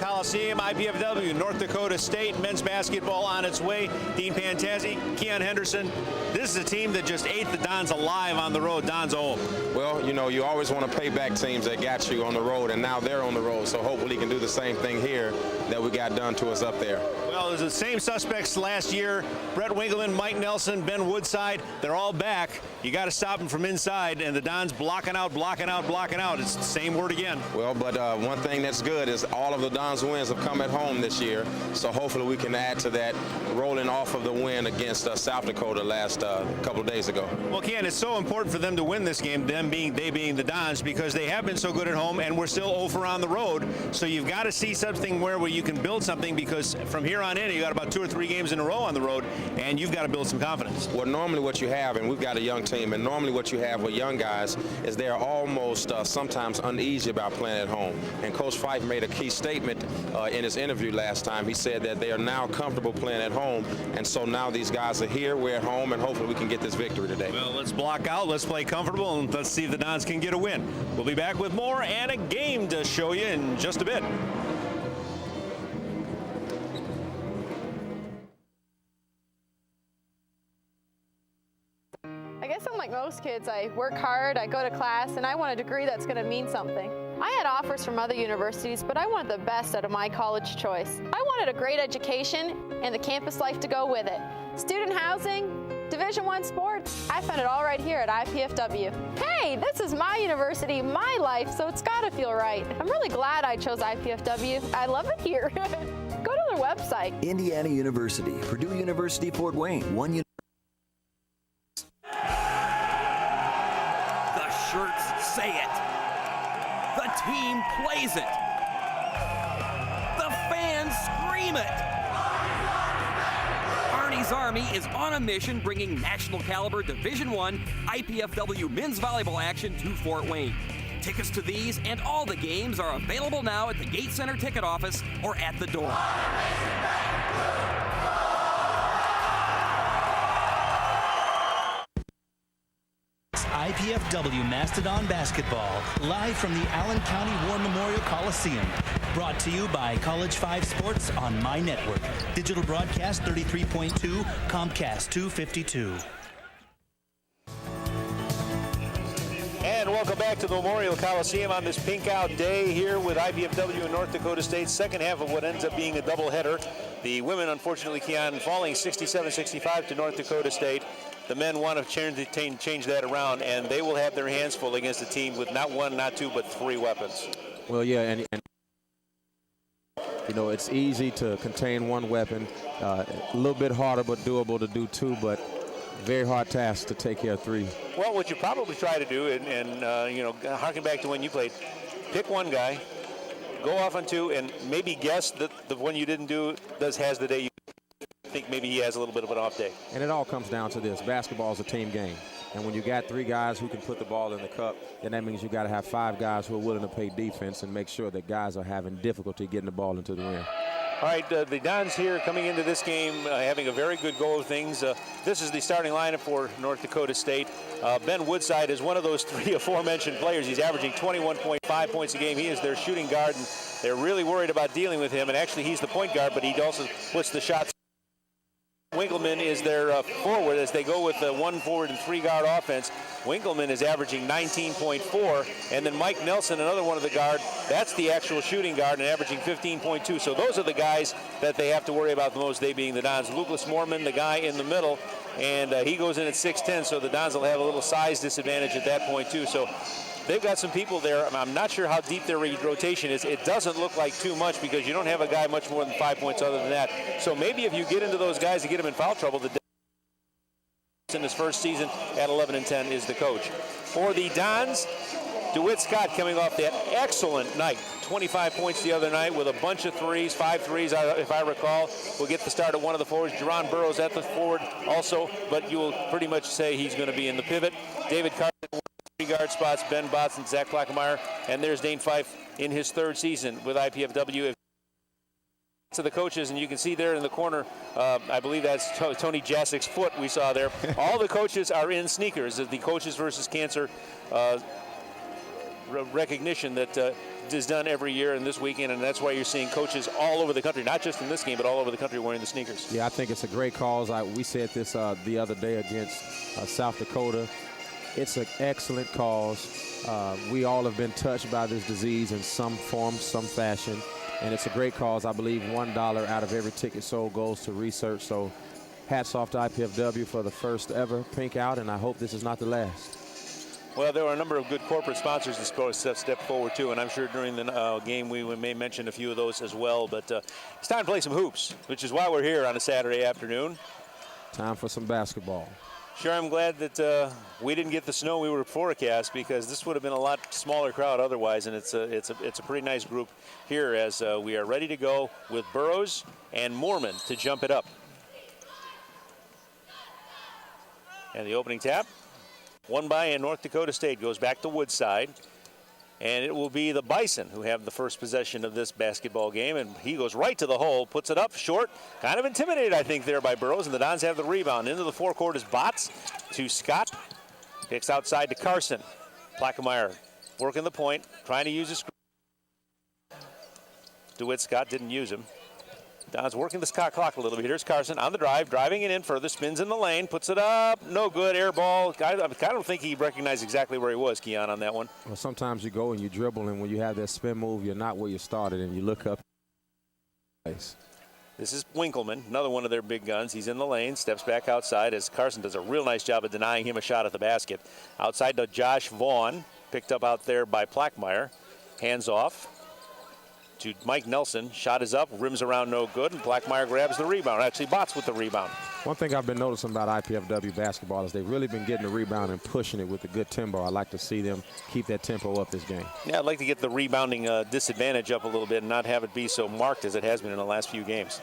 Coliseum, IPFW, North Dakota State men's basketball on its way. Dean Pantazzi, Keon Henderson. This is a team that just ate the Dons alive on the road. Dons home. Well, you know, you always want to pay back teams that got you on the road, and now they're on the road. So hopefully he can do the same thing here that we got done to us up there. Well, it was the same suspects last year. Brett Winkleman, Mike Nelson, Ben Woodside. They're all back. You got to stop them from inside, and the Dons blocking out, blocking out, blocking out. It's the same word again. Well, but one thing that's good is all of the Dons wins have come at home this year. So hopefully we can add to that, rolling off of the win against South Dakota last couple of days ago. Well, Ken, it's so important for them to win this game, they being the Dons, because they have been so good at home, and we're still 0 on the road. So you've got to see something where you can build something, because from here on in, you got about 2 or 3 games in a row on the road, and you've got to build some confidence. Well, normally what you have, and we've got a young team, and normally what you have with young guys is they're almost sometimes uneasy about playing at home. And Coach Fife made a key statement in his interview last time. He said that they are now comfortable playing at home, and so now these guys are here, we're at home, and hopefully we can get this victory today. Well, let's block out, let's play comfortable, and let's see if the Dons can get a win. We'll be back with more and a game to show you in just a bit. I guess I'm like most kids. I work hard, I go to class, and I want a degree that's going to mean something. I had offers from other universities, but I wanted the best out of my college choice. I wanted a great education and the campus life to go with it. Student housing, Division I sports. I found it all right here at IPFW. Hey, this is my university, my life, so it's got to feel right. I'm really glad I chose IPFW. I love it here. Go to their website. Indiana University, Purdue University, Fort Wayne, one. The shirts say it. The team plays it. The fans scream it. Arnie's Army is on a mission bringing national caliber Division I IPFW men's volleyball action to Fort Wayne. Tickets to these and all the games are available now at the Gate Center ticket office or at the door. IPFW Mastodon Basketball, live from the Allen County War Memorial Coliseum. Brought to you by College 5 Sports on My Network. Digital broadcast 33.2, Comcast 252. And welcome back to the Memorial Coliseum on this pink out day here with IPFW and North Dakota State. Second half of what ends up being a doubleheader. The women, unfortunately, Keon, falling 67-65 to North Dakota State. The men want to change that around, and they will have their hands full against a team with not 1, not 2, but 3 weapons. Well, yeah, and you know, it's easy to contain one weapon. A little bit harder, but doable to do 2, but very hard task to take care of 3. Well, what you probably try to do, and you know, harken back to when you played, pick one guy, go off on 2, and maybe guess that the one you didn't do has the day you think maybe he has a little bit of an off day. And it all comes down to this. Basketball is a team game. And when you got 3 guys who can put the ball in the cup, then that means you got to have 5 guys who are willing to play defense and make sure that guys are having difficulty getting the ball into the rim. All right, the Dons here coming into this game having a very good go of things. This is the starting lineup for North Dakota State. Ben Woodside is one of those 3 aforementioned players. He's averaging 21.5 points a game. He is their shooting guard, and they're really worried about dealing with him. And actually, he's the point guard, but he also puts the shots. Winkleman is their forward as they go with the 1 forward and 3 guard offense. Winkleman is averaging 19.4, and then Mike Nelson, another one of the guard, that's the actual shooting guard and averaging 15.2. So those are the guys that they have to worry about the most, they being the Dons. Lucas Moorman, the guy in the middle, and he goes in at 6'10", so the Dons will have a little size disadvantage at that point too. So they've got some people there. I'm not sure how deep their rotation is. It doesn't look like too much because you don't have a guy much more than 5 points other than that. So maybe if you get into those guys and get them in foul trouble, the in his first season at 11-10 is the coach. For the Dons, DeWitt Scott coming off that excellent night. 25 points the other night with a bunch of 3s, 5 3s if I recall. We'll get the start at one of the forwards. Jerron Burrows at the forward also, but you will pretty much say he's going to be in the pivot. David Carson, 3 guard spots, Ben Botts and Zach Klockemeyer, and there's Dane Fife in his 3rd season with IPFW. To the coaches, and you can see there in the corner, I believe that's Tony Jasik's foot we saw there. All the coaches are in sneakers. The Coaches versus Cancer recognition that is done every year and this weekend, and that's why you're seeing coaches all over the country, not just in this game, but all over the country wearing the sneakers. Yeah, I think it's a great cause. We said this the other day against South Dakota. It's an excellent cause. We all have been touched by this disease in some form, some fashion, and it's a great cause. I believe $1 out of every ticket sold goes to research. So hats off to IPFW for the first ever Pink Out, and I hope this is not the last. Well, there were a number of good corporate sponsors that stepped forward, too, and I'm sure during the game we may mention a few of those as well. But it's time to play some hoops, which is why we're here on a Saturday afternoon. Time for some basketball. Sure, I'm glad that we didn't get the snow we were forecast, because this would have been a lot smaller crowd otherwise, and it's a pretty nice group here as we are ready to go with Burroughs and Moorman to jump it up. And the opening tap, won by North Dakota State, goes back to Woodside. And it will be the Bison who have the first possession of this basketball game. And he goes right to the hole, puts it up short. Kind of intimidated, I think, there by Burroughs. And the Dons have the rebound. Into the forecourt is Botts to Scott. Kicks outside to Carson. Plaquemire working the point, trying to use his screen. DeWitt Scott didn't use him. Don's working the shot clock a little bit. Here's Carson on the drive, driving it in further, spins in the lane, puts it up, no good, air ball. I don't think he recognized exactly where he was, Keon, on that one. Well, sometimes you go and you dribble, and when you have that spin move, you're not where you started, and you look up. This is Winkleman, another one of their big guns. He's in the lane, steps back outside as Carson does a real nice job of denying him a shot at the basket. Outside to Josh Vaughn, picked up out there by Plaquemire. Hands off to Mike Nelson. Shot is up, rims around, no good, and Plaquemire grabs the rebound. Actually, Botts with the rebound. One thing I've been noticing about IPFW basketball is they've really been getting the rebound and pushing it with a good tempo. I like to see them keep that tempo up this game. Yeah, I'd like to get the rebounding disadvantage up a little bit and not have it be so marked as it has been in the last few games.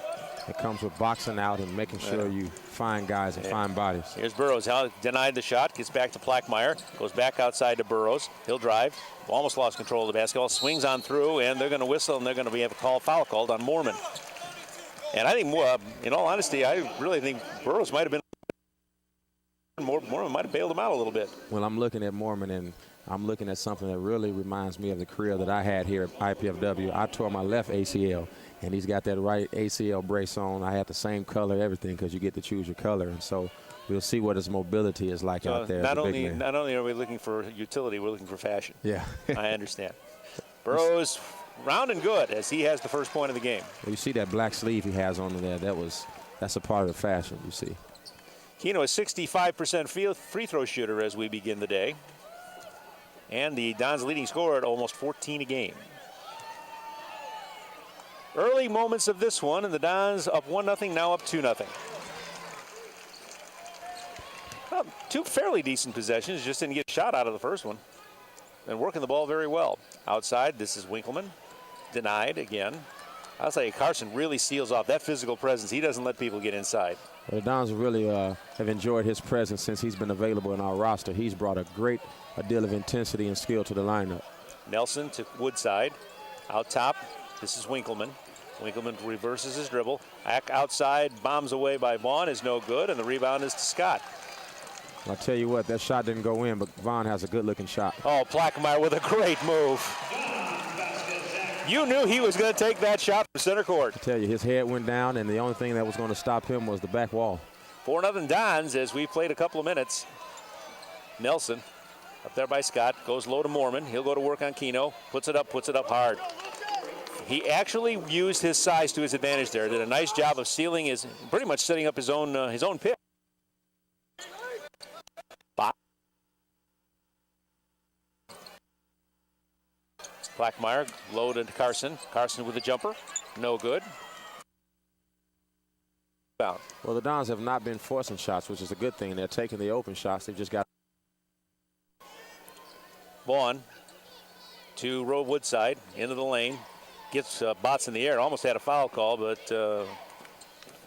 It comes with boxing out and making sure you find guys and find bodies. Here's Burroughs, denied the shot, gets back to Plaquemire, goes back outside to Burroughs. He'll drive, almost lost control of the basketball, swings on through, and they're going to whistle, and they're going to have a foul called on Moorman. And I think, in all honesty, I really think Burroughs might have been, Moorman might have bailed him out a little bit. Well, I'm looking at Moorman, and I'm looking at something that really reminds me of the career that I had here at IPFW. I tore my left ACL, and he's got that right ACL brace on. I had the same color, everything, because you get to choose your color. And so we'll see what his mobility is like out there. Not only are we looking for utility, we're looking for fashion. Yeah. I understand. Burroughs round and good as he has the first point of the game. Well, you see that black sleeve he has on there. That's a part of the fashion, you see. Keno is 65% free throw shooter as we begin the day. And the Dons leading scorer at almost 14 a game. Early moments of this one, and the Dons up 1-0, now up 2-0. Well, two fairly decent possessions, just didn't get a shot out of the first one. And working the ball very well. Outside, this is Winkleman. Denied again. I'll say Carson really seals off that physical presence. He doesn't let people get inside. Well, the Dons really have enjoyed his presence since he's been available in our roster. He's brought a deal of intensity and skill to the lineup. Nelson to Woodside. Out top, this is Winkleman. Winkleman reverses his dribble. Back outside, bombs away by Vaughn is no good, and the rebound is to Scott. I'll tell you what, that shot didn't go in, but Vaughn has a good-looking shot. Oh, Plaquemire with a great move. You knew he was going to take that shot from center court. I tell you, his head went down, and the only thing that was going to stop him was the back wall. 4-0 Dons as we played a couple of minutes. Nelson up there by Scott, goes low to Moorman. He'll go to work on Keno, puts it up hard. He actually used his size to his advantage there. Did a nice job of sealing pretty much setting up his own pick. Plaquemire low to Carson. Carson with a jumper, no good. Well, the Dons have not been forcing shots, which is a good thing. They're taking the open shots. They've just got. Vaughn to Woodside, into the lane. Gets Botts in the air. Almost had a foul call, but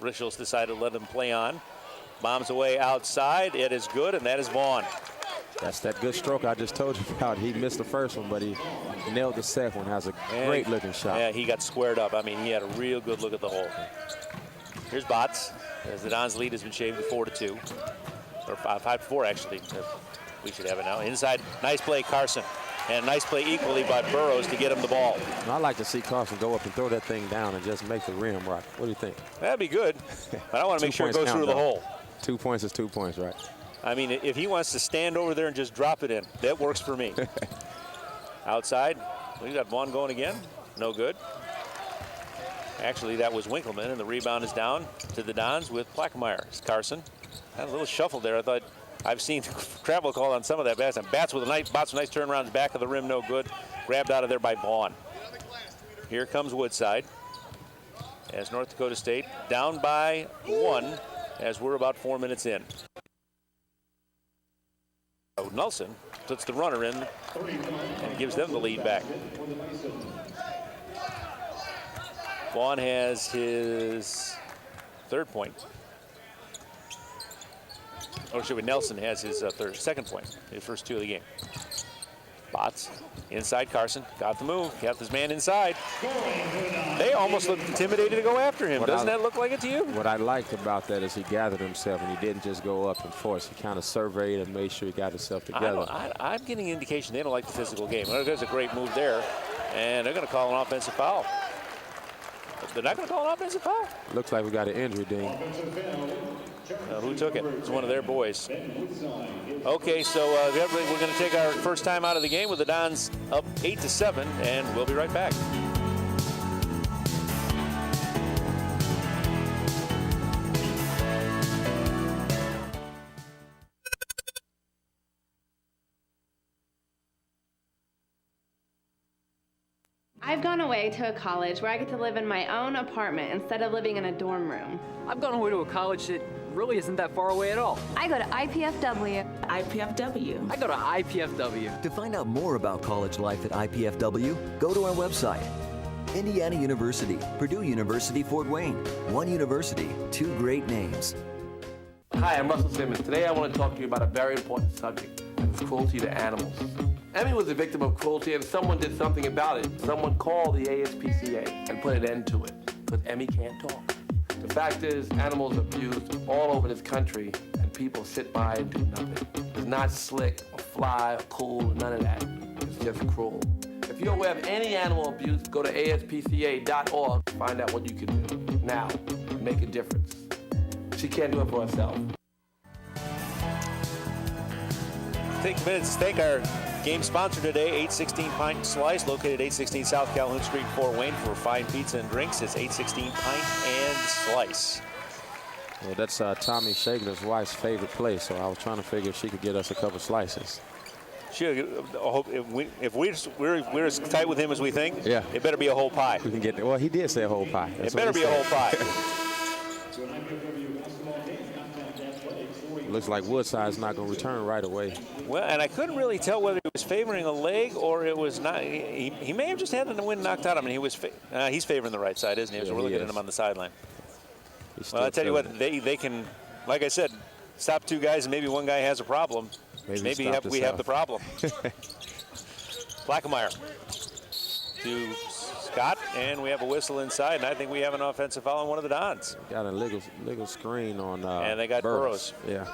Richels decided to let him play on. Bombs away outside. It is good, and that is Vaughn. That's that good stroke I just told you about. He missed the first one, but he nailed the second one. Has a great-looking shot. Yeah, he got squared up. I mean, he had a real good look at the hole. Here's Botts, as the Dons' lead has been shaved to 4-2. Or 5-4, actually. We should have it now. Inside, nice play, Carson. And a nice play equally by Burrows to get him the ball. I like to see Carson go up and throw that thing down and just make the rim rock. What do you think? That'd be good. But I want to make sure it goes through the hole. 2 points is 2 points, right? I mean, if he wants to stand over there and just drop it in, that works for me. Outside, we got Vaughn going again. No good. Actually, that was Winkleman, and the rebound is down to the Dons with Plackmeyer. Carson had a little shuffle there. I thought I've seen travel call on some of that. Bats with a nice turnaround, back of the rim, no good. Grabbed out of there by Vaughn. Here comes Woodside as North Dakota State down by 1 as we're about 4 minutes in. Nelson puts the runner in and gives them the lead back. Vaughn has his 3rd point. Or should we? Nelson has his second point, his first 2 of the game. Bots inside Carson, got the move, kept his man inside. They almost looked intimidated to go after him. Doesn't that look like it to you? What I liked about that is he gathered himself and he didn't just go up and force. He kind of surveyed and made sure he got himself together. I'm getting an indication they don't like the physical game. Well, there's a great move there, and they're going to call an offensive foul. They're not going to call an offensive foul? Looks like we got an injury, Dean. Who took it? It's one of their boys. Okay, so we're going to take our first time out of the game with the Dons up 8-7, and we'll be right back. I've gone away to a college where I get to live in my own apartment instead of living in a dorm room. I've gone away to a college that really isn't that far away at all. I go to IPFW. IPFW. I go to IPFW. To find out more about college life at IPFW, go to our website. Indiana University, Purdue University, Fort Wayne. One university, 2 great names. Hi, I'm Russell Simmons. Today I want to talk to you about a very important subject, and it's cruelty to animals. Emmy was a victim of cruelty and someone did something about it. Someone called the ASPCA and put an end to it, because Emmy can't talk. The fact is, animals are abused all over this country, and people sit by and do nothing. It's not slick or fly or cool, none of that. It's just cruel. If you're aware of any animal abuse, go to aspca.org to find out what you can do now and make a difference. She can't do it for herself. Take minutes to thank our game sponsor today, 816 Pint Slice, located 816 South Calhoun Street, Fort Wayne. For fine pizza and drinks, it's 816 Pint and Slice. Well, that's Tommy Shagler's wife's favorite place, so I was trying to figure if she could get us a couple slices. If we're as tight with him as we think, yeah, it better be a whole pie. We can get. Well, he did say a whole pie. It better be a whole pie. Looks like Woodside's not going to return right away. Well, and I couldn't really tell whether he was favoring a leg or it was not. He may have just had the wind knocked out of him. He's favoring the right side, isn't he? Yeah, we're looking at him on the sideline. Well, I tell you what, they can, like I said, stop 2 guys and maybe one guy has a problem. Maybe we have the problem. Plackmeyer to Scott, and we have a whistle inside, and I think we have an offensive foul on one of the Dons. Got a legal screen on and they got Burrows. Yeah.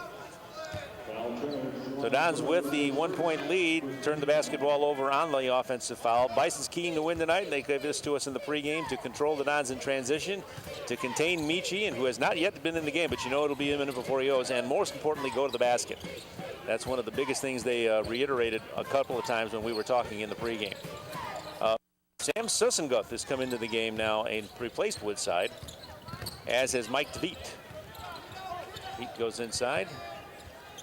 So Dons with the 1-point lead, turned the basketball over on the offensive foul. Bison's keying to win tonight, and they gave this to us in the pregame to control the Dons in transition, to contain Michi, and who has not yet been in the game, but you know it'll be a minute before he goes, and most importantly, go to the basket. That's one of the biggest things they reiterated a couple of times when we were talking in the pregame. Sam Sussenguth has come into the game now and replaced Woodside, as has Mike DeVete. DeVete goes inside,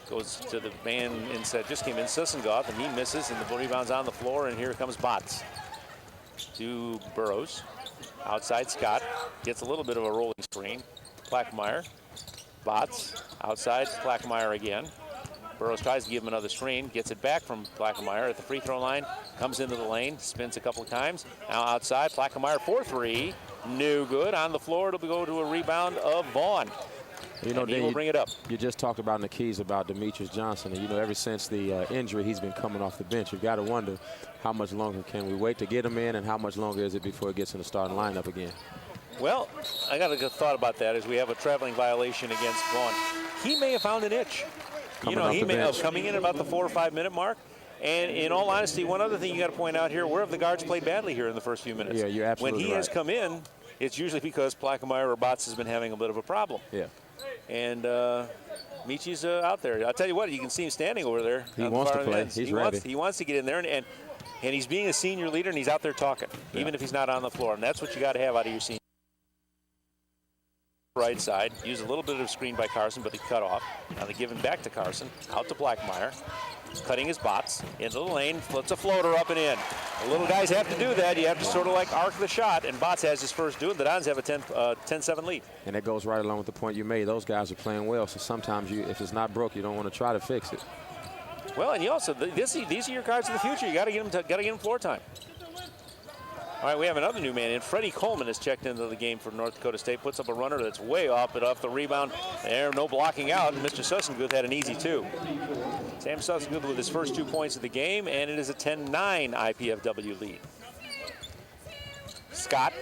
goes to the man inside, just came in, Sussenguth, and he misses, and the rebound's on the floor, and here comes Bots to Burrows. Outside Scott, gets a little bit of a rolling screen. Plackmeyer, Bots, outside, Plackmeyer again. Burrows tries to give him another screen, gets it back from Plackmeyer at the free throw line, comes into the lane, spins a couple of times. Now outside, Plackmeyer 4-3, no good. On the floor, it'll go to a rebound of Vaughn. You know, he will bring it up. You just talked about Nikes, about Demetrius Johnson, and you know, ever since the injury, he's been coming off the bench. You've got to wonder how much longer can we wait to get him in, and how much longer is it before he gets in the starting lineup again? Well, I got a good thought about that as we have a traveling violation against Vaughn. He may have found an itch. He may have coming in about the 4 or 5 minute mark. And in all honesty, one other thing you got to point out here, where have the guards played badly here in the first few minutes? Yeah, you're absolutely When he right. has come in, it's usually because Plaquemire or Botts has been having a bit of a problem. Yeah. And Michi's out there. I'll tell you what, you can see him standing over there. He on the wants far to play. end. He's ready. He wants to get in there, and he's being a senior leader, and he's out there talking, even if he's not on the floor. And that's what you got to have out of your senior. Right side, use a little bit of screen by Carson, but they cut off. Now they give him back to Carson, out to Plaquemire, cutting his Botts into the lane, flips a floater up and in. The little guys have to do that. You have to sort of like arc the shot, and Botts has his first do it. The Dons have a 10-7 lead. And that goes right along with the point you made. Those guys are playing well, so sometimes if it's not broke, you don't want to try to fix it. Well, and you also, these are your guards of the future. You got to get them floor time. All right, we have another new man in. Freddie Coleman has checked into the game for North Dakota State. Puts up a runner that's way off, but off the rebound. There, no blocking out. And Mr. Sussenguth had an easy two. Sam Sussenguth with his first 2 points of the game, and it is a 10-9 IPFW lead. Scott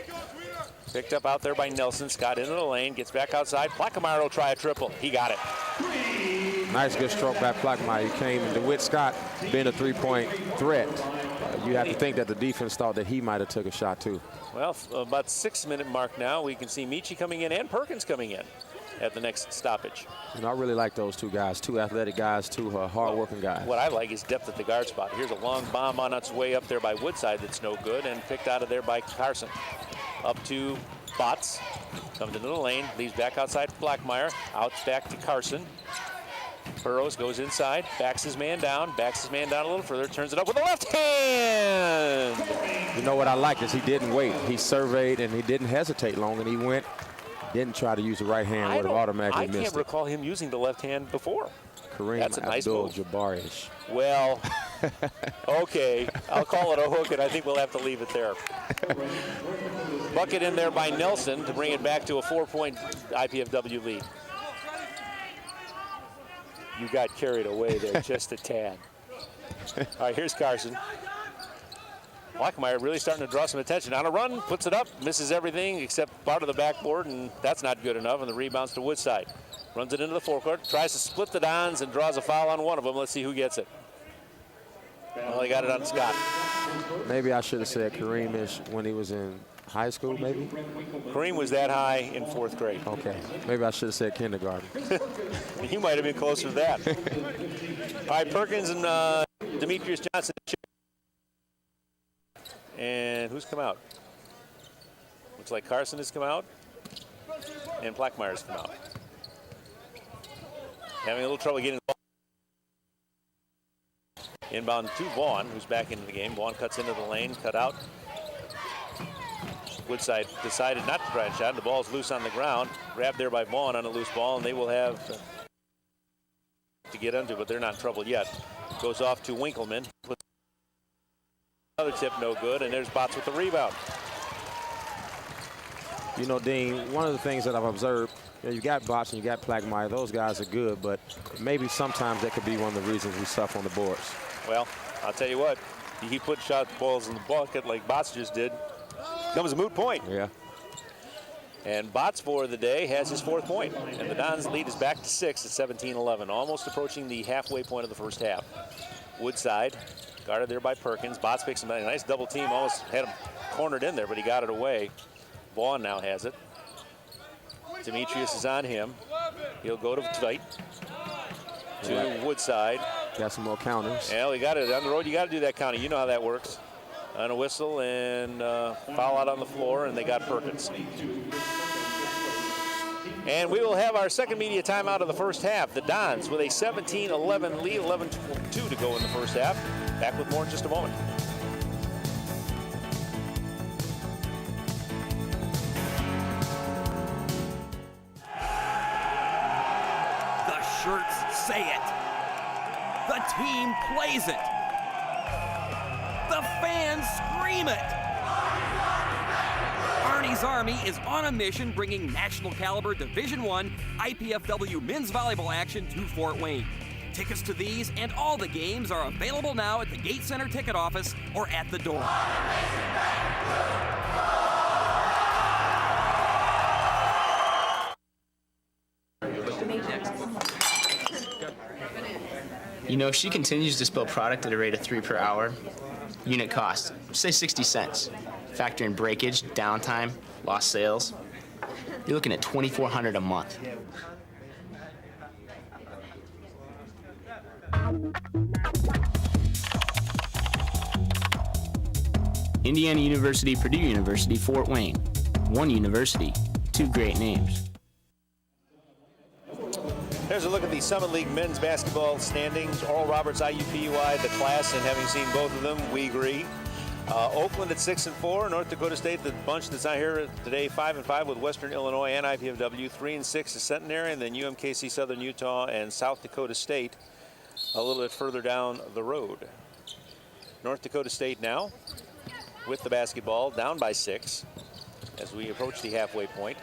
picked up out there by Nelson. Scott into the lane, gets back outside. Plaquemire will try a triple. He got it. Nice good stroke by Plaquemire. He came into with Scott being a three-point threat. You have to think that the defense thought that he might have took a shot too. Well, about 6-minute mark now, we can see Michi coming in and Perkins coming in at the next stoppage. And I really like those two guys, two athletic guys, two hard-working guys. What I like is depth at the guard spot. Here's a long bomb on its way up there by Woodside that's no good, and picked out of there by Carson. Up to Botts, comes into the lane, leaves back outside for Plaquemire, out back to Carson. Burrows goes inside, backs his man down a little further, turns it up with the left hand. You know what I like is he didn't wait. He surveyed and he didn't hesitate long, and he went, didn't try to use the right hand, would have automatically missed it. I can't recall him using the left hand before. Kareem That's a nice move. Abdul-Jabbar-ish. Well, okay, I'll call it a hook, and I think we'll have to leave it there. Bucket in there by Nelson to bring it back to a 4-point IPFW lead. You got carried away there just a tad. All right, here's Carson. Plaquemire really starting to draw some attention. On a run, puts it up, misses everything except part of the backboard, and that's not good enough, and the rebounds to Woodside. Runs it into the forecourt, tries to split the Dons, and draws a foul on one of them. Let's see who gets it. Well, he got it on Scott. Maybe I should have said Kareem-ish when he was in high school, maybe? Kareem was that high in 4th grade. Okay. Maybe I should have said kindergarten. You might have been closer to that. All right, Perkins and Demetrius Johnson. And who's come out? Looks like Carson has come out. And Plaquemire's come out. Having a little trouble getting the ball. Inbound to Vaughn, who's back into the game. Vaughn cuts into the lane, cut out. Woodside decided not to try a shot. The ball's loose on the ground. Grabbed there by Vaughn on a loose ball, and they will have to get into, but they're not in trouble yet. Goes off to Winkleman. Another tip, no good, and there's Botts with the rebound. You know, Dean, one of the things that I've observed, you got Botts and you got Plaquemire. Those guys are good, but maybe sometimes that could be one of the reasons we suffer on the boards. Well, I'll tell you what, he put shot balls in the bucket like Botts just did. Becomes a moot point. Yeah. And Botts for the day has his 4th point. And the Dons lead is back to 6 at 17-11, almost approaching the halfway point of the first half. Woodside, guarded there by Perkins. Botts picks him up. A nice double team, almost had him cornered in there, but he got it away. Vaughn now has it. Demetrius is on him. He'll go to tight to Woodside. Got some more counters. Yeah, we got it. On the road, you got to do that counter. You know how that works. On a whistle and foul out on the floor, and they got Perkins. And we will have our second media timeout of the first half. The Dons with a 17-11 lead, 11-2 to go in the first half. Back with more in just a moment. The shirts say it. The team plays it. The fans scream it. Arnie's Army is on a mission bringing national caliber Division I IPFW men's volleyball action to Fort Wayne. Tickets to these and all the games are available now at the Gate Center ticket office or at the door. You know, if she continues to spill product at a rate of 3 per hour, unit cost, say 60 cents. Factor in breakage, downtime, lost sales. You're looking at $2,400 a month. Indiana University, Purdue University, Fort Wayne. One university, two great names. There's a look at the Summit League men's basketball standings. Oral Roberts, IUPUI, the class, and having seen both of them, we agree. Oakland at 6-4. North Dakota State, the bunch that's not here today, 5-5 with Western Illinois and IPFW. 3-6 is Centenary, and then UMKC, Southern Utah, and South Dakota State a little bit further down the road. North Dakota State now with the basketball, down by 6 as we approach the halfway point.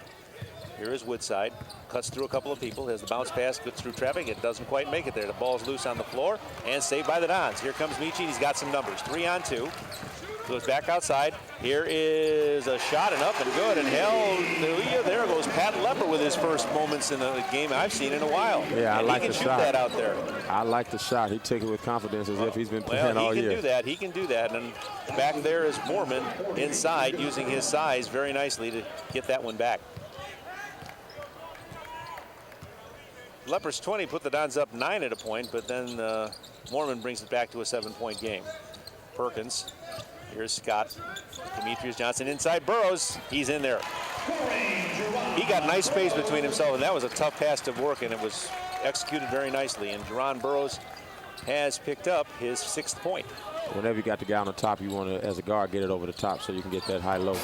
Here is Woodside, cuts through a couple of people, has the bounce pass, gets through traffic, it doesn't quite make it there. The ball's loose on the floor and saved by the Dons. Here comes Michi, and he's got some numbers. 3-on-2, goes back outside. Here is a shot and up and good, and hallelujah, there goes Pat Lepper with his first moments in a game I've seen in a while. Yeah, and I like the shot. He can shoot that out there. I like the shot. He took it with confidence as if he's been playing all year. He can do that. And back there is Moorman inside using his size very nicely to get that one back. Lepper's 20 put the Dons up 9 at a point, but then Moorman brings it back to a 7-point game. Perkins, here's Scott. Demetrius Johnson inside Burrows. He's in there. He got nice space between himself, and that was a tough pass to work, and it was executed very nicely. And Jerron Burrows has picked up his 6th point. Whenever you got the guy on the top, you want to, as a guard, get it over the top so you can get that high-low.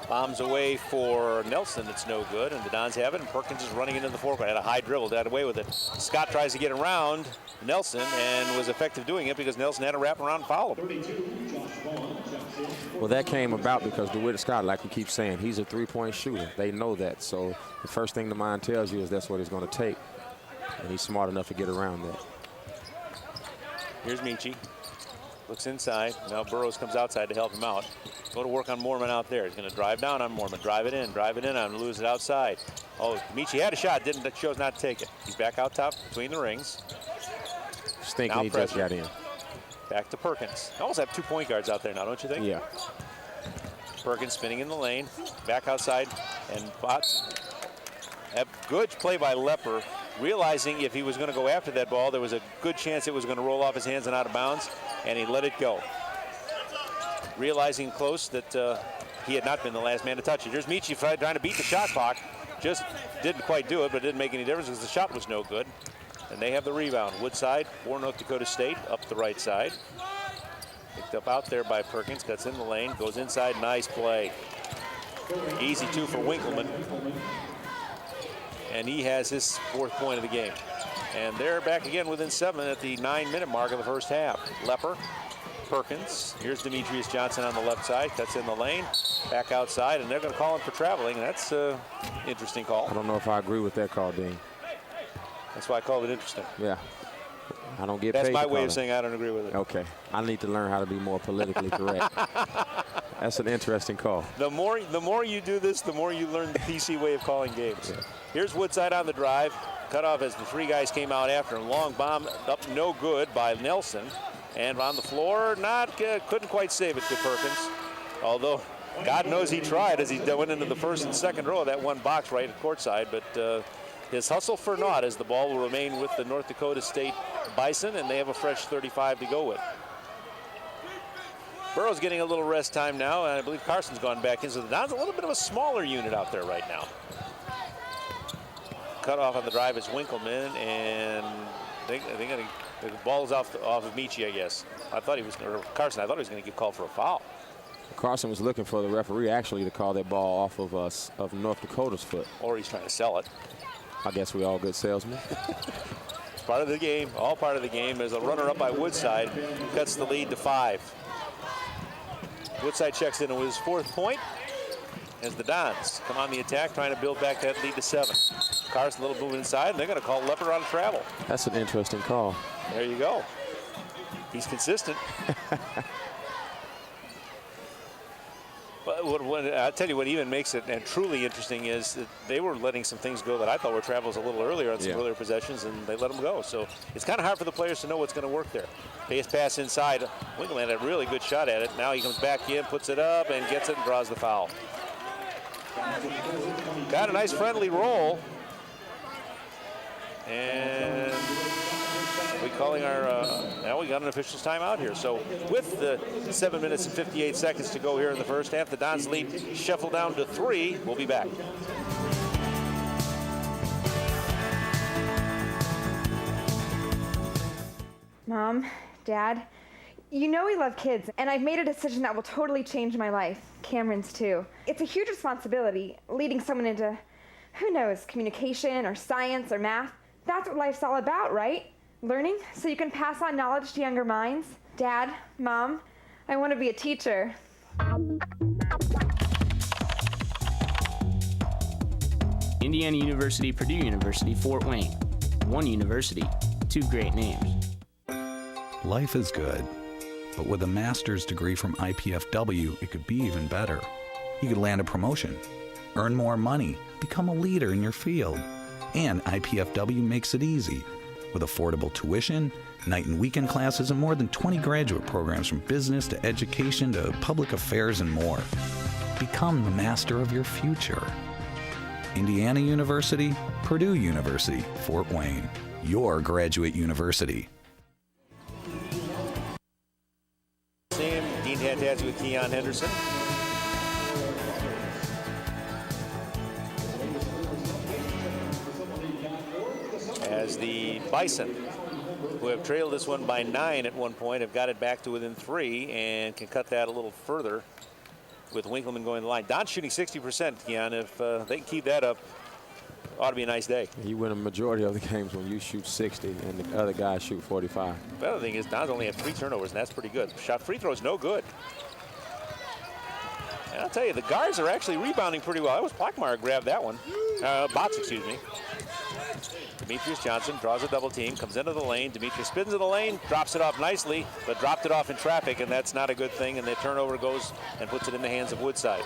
Bombs away for Nelson. It's no good, and the Dons have it, and Perkins is running into the forecourt. Had a high dribble, got away with it. Scott tries to get around Nelson and was effective doing it because Nelson had a wraparound and foul him. Well, that came about because DeWitt Scott, like we keep saying, he's a three-point shooter. They know that, so the first thing the mind tells you is that's what it's going to take, and he's smart enough to get around that. Here's Michi. Looks inside. Now Burrows comes outside to help him out. Go to work on Moorman out there. He's going to drive down on Moorman. Drive it in on, lose it outside. Oh, Michi had a shot, chose not to take it. He's back out top between the rings. Stinking, he just got in. Back to Perkins. Almost have 2 point guards out there now, don't you think? Yeah. Perkins spinning in the lane. Back outside, and Bots. A good play by Lepper, realizing if he was going to go after that ball, there was a good chance it was going to roll off his hands and out of bounds, and he let it go. Realizing close that he had not been the last man to touch it. Here's Michi trying to beat the shot clock. Just didn't quite do it, but it didn't make any difference because the shot was no good. And they have the rebound. Woodside for North Dakota State up the right side. Picked up out there by Perkins, cuts in the lane, goes inside, nice play. Easy 2 for Winkleman. And he has his 4th point of the game. And they're back again within 7 at the 9-minute mark of the first half. Lepper, Perkins, here's Demetrius Johnson on the left side, cuts in the lane, back outside, and they're going to call him for traveling, and that's an interesting call. I don't know if I agree with that call, Dean. That's why I called it interesting. Yeah. I don't get That's paid my to way call of saying I don't agree with it. Okay. I need to learn how to be more politically correct. That's an interesting call. The more you do this, the more you learn the PC way of calling games. Yeah. Here's Woodside on the drive. Cut off as the 3 guys came out after him. Long bomb up no good by Nelson. And on the floor, couldn't quite save it to Perkins. Although, God knows he tried as he went into the first and second row of that one box right at courtside. But his hustle for naught as the ball will remain with the North Dakota State Bison, and they have a fresh 35 to go with. Burrow's getting a little rest time now, and I believe Carson's gone back in. So the Dons a little bit of a smaller unit out there right now. Cut off on the drive is Winkleman, and the ball is off of Michi, I guess. Carson, I thought he was going to get called for a foul. Carson was looking for the referee actually to call that ball off of North Dakota's foot. Or he's trying to sell it. I guess we all good salesmen. It's part of the game, all part of the game. There's a runner up by Woodside, cuts the lead to 5. Woodside checks in with his 4th point as the Dons come on the attack, trying to build back that lead to 7. Carson a little move inside, and they're going to call Lepper on travel. That's an interesting call. There you go. He's consistent. I'll tell you what even makes it and truly interesting is that they were letting some things go that I thought were travels a little earlier on some earlier possessions, and they let them go. So it's kind of hard for the players to know what's going to work there. Base pass inside. Winkleman had a really good shot at it. Now he comes back in, puts it up, and gets it and draws the foul. Got a nice friendly roll. And we calling our, now we got an official's timeout here. So with the 7 minutes and 58 seconds to go here in the first half, the Dons lead shuffle down to 3. We'll be back. Mom, Dad, you know we love kids, and I've made a decision that will totally change my life. Cameron's too. It's a huge responsibility, leading someone into, who knows, communication or science or math. That's what life's all about, right? Learning so you can pass on knowledge to younger minds. Dad, Mom, I want to be a teacher. Indiana University, Purdue University, Fort Wayne. One university, 2 great names. Life is good, but with a master's degree from IPFW, it could be even better. You could land a promotion, earn more money, become a leader in your field. And IPFW makes it easy. With affordable tuition, night and weekend classes, and more than 20 graduate programs from business to education to public affairs and more. Become the master of your future. Indiana University, Purdue University, Fort Wayne. Your graduate university. Same Dean Fantazi with Keon Henderson. As the Bison, who have trailed this one by 9 at one point, have got it back to within 3 and can cut that a little further with Winkleman going to the line. Don's shooting 60%, Keon. If they can keep that up, ought to be a nice day. You win a majority of the games when you shoot 60 and the other guys shoot 45. The other thing is Don's only had 3 turnovers, and that's pretty good. Shot free throws no good. And I'll tell you, the guards are actually rebounding pretty well. That was Plackmeyer grabbed that one. Bots, excuse me. Demetrius Johnson draws a double team, comes into the lane. Demetrius spins in the lane, drops it off nicely, but dropped it off in traffic, and that's not a good thing. And the turnover goes and puts it in the hands of Woodside.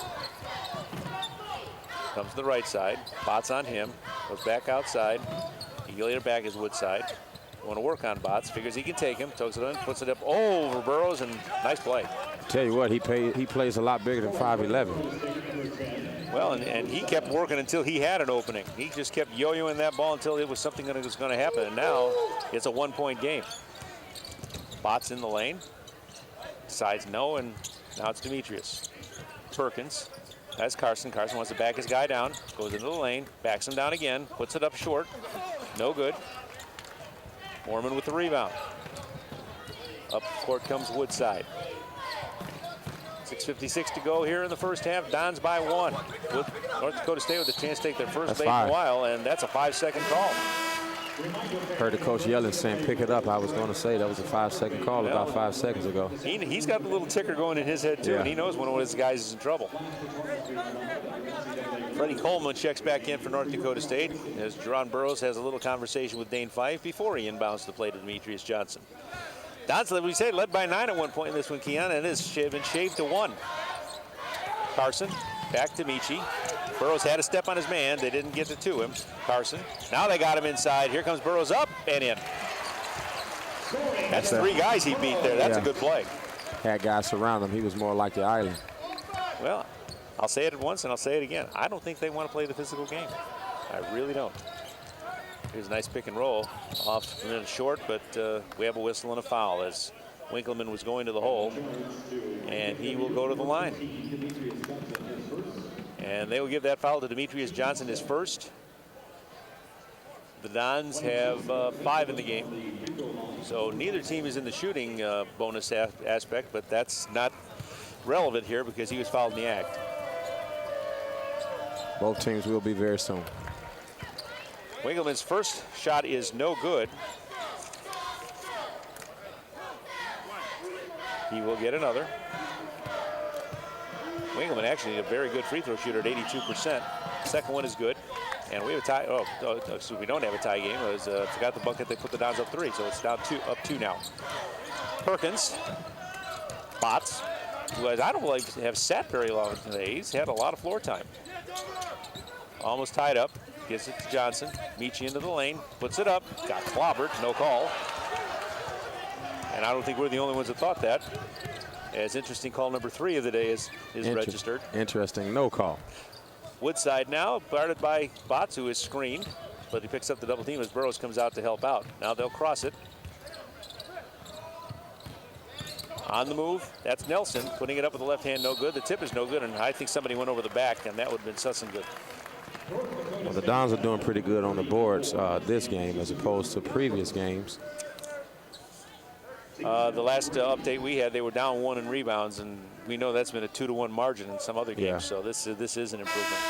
Comes to the right side, Bots on him, goes back outside. Later back is Woodside. Want to work on Bots, figures he can take him, tugs it in, puts it up over Burrows, and nice play. Tell you what, he plays a lot bigger than 5'11". Well, and he kept working until he had an opening. He just kept yo-yoing that ball until it was something that was going to happen, and now it's a 1-point game. Bots in the lane, decides no, and now it's Demetrius. Perkins, that's Carson. Carson wants to back his guy down, goes into the lane, backs him down again, puts it up short, no good. Mormon with the rebound. Up court comes Woodside. 6:56 to go here in the first half. Dons by 1. With North Dakota State with a chance to take their first bait in a while, and that's a 5-second call. Heard the coach yelling, saying, pick it up. I was going to say that was a 5-second call about 5 seconds ago. He's got the little ticker going in his head, too, and he knows when one of his guys is in trouble. Freddie Coleman checks back in for North Dakota State as Jerron Burrows has a little conversation with Dane Fife before he inbounds the play to Demetrius Johnson. Dons, we say, led by 9 at one point in this one, Keon, and it has been shaved to 1. Carson, back to Michi. Burrows had a step on his man. They didn't get it to him. Carson, now they got him inside. Here comes Burrows up and in. That's 3 guys he beat there. That's a good play. Had guys surround him. He was more like the island. Well, I'll say it once and I'll say it again. I don't think they want to play the physical game. I really don't. Here's a nice pick and roll off a minute short, but we have a whistle and a foul as Winkleman was going to the hole, and he will go to the line. And they will give that foul to Demetrius Johnson, his first. The Dons have 5 in the game. So neither team is in the shooting bonus aspect, but that's not relevant here because he was fouled in the act. Both teams will be very soon. Winkleman's first shot is no good. He will get another. Winkleman actually a very good free throw shooter at 82%. Second one is good. And we have a tie. So we don't have a tie game. It was, forgot the bucket. They put the Dons up 3, so it's down up 2 now. Perkins, Bots, who I don't believe have sat very long today. He's had a lot of floor time. Almost tied up. Gives it to Johnson. Michi into the lane. Puts it up. Got clobbered. No call. And I don't think we're the only ones that thought that. As interesting call number 3 of the day is registered. Interesting. No call. Woodside now, guarded by Botts, who is screened. But he picks up the double team as Burrows comes out to help out. Now they'll cross it. On the move, that's Nelson. Putting it up with the left hand, no good. The tip is no good, and I think somebody went over the back, and that would have been Sussin good. Well, the Dons are doing pretty good on the boards this game as opposed to previous games. The last update we had, they were down 1 in rebounds, and we know that's been a 2-1 margin in some other games. Yeah. So this is an improvement.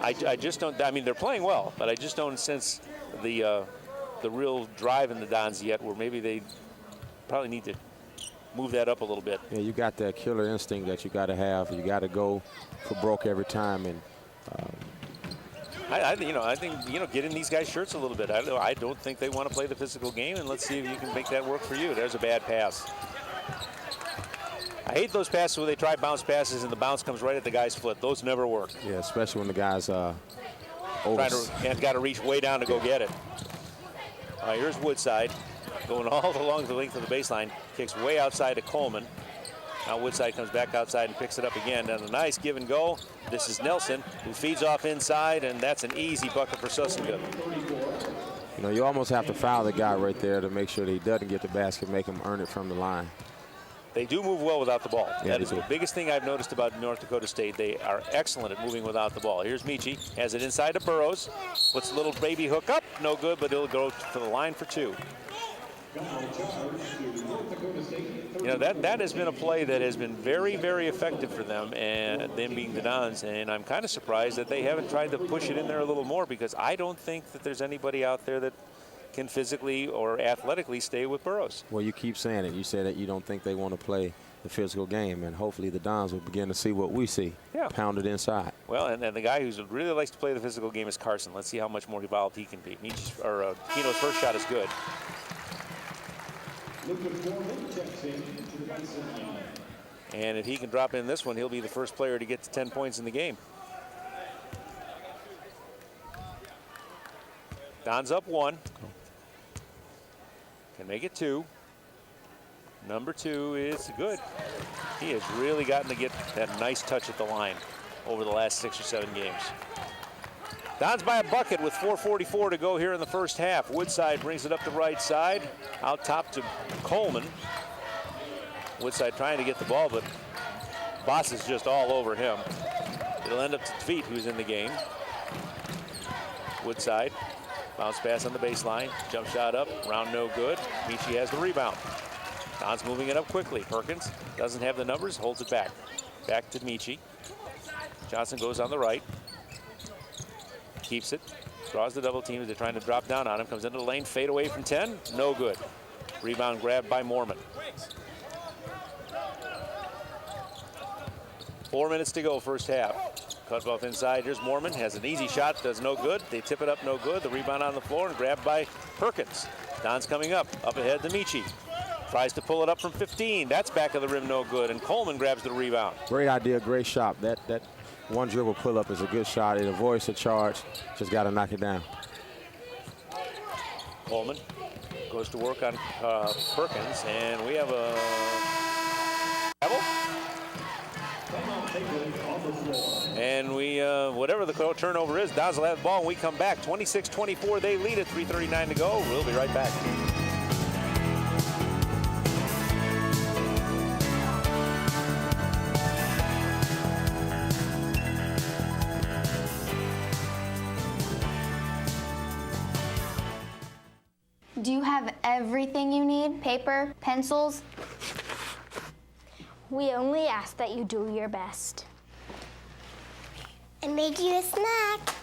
I just don't. I mean, they're playing well, but I just don't sense the real drive in the Dons yet, where maybe they probably need to move that up a little bit. Yeah, you got that killer instinct that you got to have. You got to go for broke every time, and I think get in these guys' shirts a little bit. I don't think they want to play the physical game, and let's see if you can make that work for you. There's a bad pass. I hate those passes where they try bounce passes and the bounce comes right at the guy's foot. Those never work. Yeah, especially when the guy's over. And got to reach way down to go get it. Here's Woodside going all along the length of the baseline. Kicks way outside to Coleman. Now Woodside comes back outside and picks it up again. And a nice give and go. This is Nelson, who feeds off inside, and that's an easy bucket for Sussingood. You know, you almost have to foul the guy right there to make sure that he doesn't get the basket, make him earn it from the line. They do move well without the ball. Yeah, that is the biggest thing I've noticed about North Dakota State. They are excellent at moving without the ball. Here's Michi, has it inside to Burrows, puts a little baby hook up, no good, but it'll go to the line for 2. You know, that has been a play that has been very, very effective for them, and them being the Dons, and I'm kind of surprised that they haven't tried to push it in there a little more, because I don't think that there's anybody out there that can physically or athletically stay with Burrows. Well, you keep saying it. You say that you don't think they want to play the physical game, and hopefully the Dons will begin to see what we see. Yeah. Pounded inside. Well, and the guy who really likes to play the physical game is Carson. Let's see how much more evolved he can be. Keno's first shot is good. And if he can drop in this one, he'll be the first player to get to 10 points in the game. Don's up 1. Can make it 2. Number 2 is good. He has really gotten to get that nice touch at the line over the last 6 or 7 games. Dons by a bucket with 4:44 to go here in the first half. Woodside brings it up the right side. Out top to Coleman. Woodside trying to get the ball, but Boss is just all over him. It'll end up to Tveit, who's in the game. Woodside. Bounce pass on the baseline. Jump shot up. Round no good. Michi has the rebound. Don's moving it up quickly. Perkins doesn't have the numbers. Holds it back. Back to Michi. Johnson goes on the right. Keeps it. Draws the double team as they're trying to drop down on him. Comes into the lane. Fade away from 10. No good. Rebound grabbed by Mormon. 4 minutes to go, first half. Cut off inside. Here's Mormon. Has an easy shot. Does no good. They tip it up. No good. The rebound on the floor and grabbed by Perkins. Don's coming up. Up ahead to Michi. Tries to pull it up from 15. That's back of the rim. No good. And Coleman grabs the rebound. Great idea. Great shot. That one dribble pull up is a good shot. It avoids the charge. Just got to knock it down. Coleman goes to work on Perkins. And we have a travel. And we, whatever the turnover is, Dons will have the ball, and we come back. 26-24, they lead it, 3:39 to go. We'll be right back. Do you have everything you need? Paper, pencils? We only ask that you do your best. I made you a snack.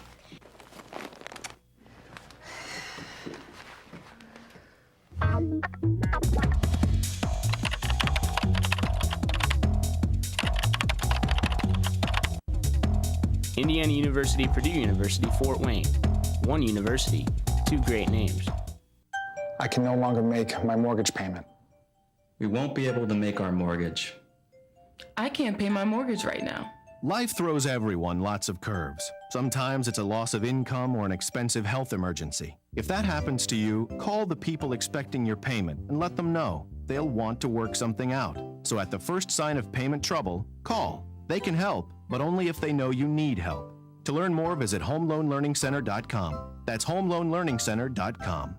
Indiana University, Purdue University, Fort Wayne. One university, two great names. I can no longer make my mortgage payment. We won't be able to make our mortgage. I can't pay my mortgage right now. Life throws everyone lots of curves. Sometimes it's a loss of income or an expensive health emergency. If that happens to you, call the people expecting your payment and let them know. They'll want to work something out. So at the first sign of payment trouble, call. They can help, but only if they know you need help. To learn more, visit homeloanlearningcenter.com. That's homeloanlearningcenter.com.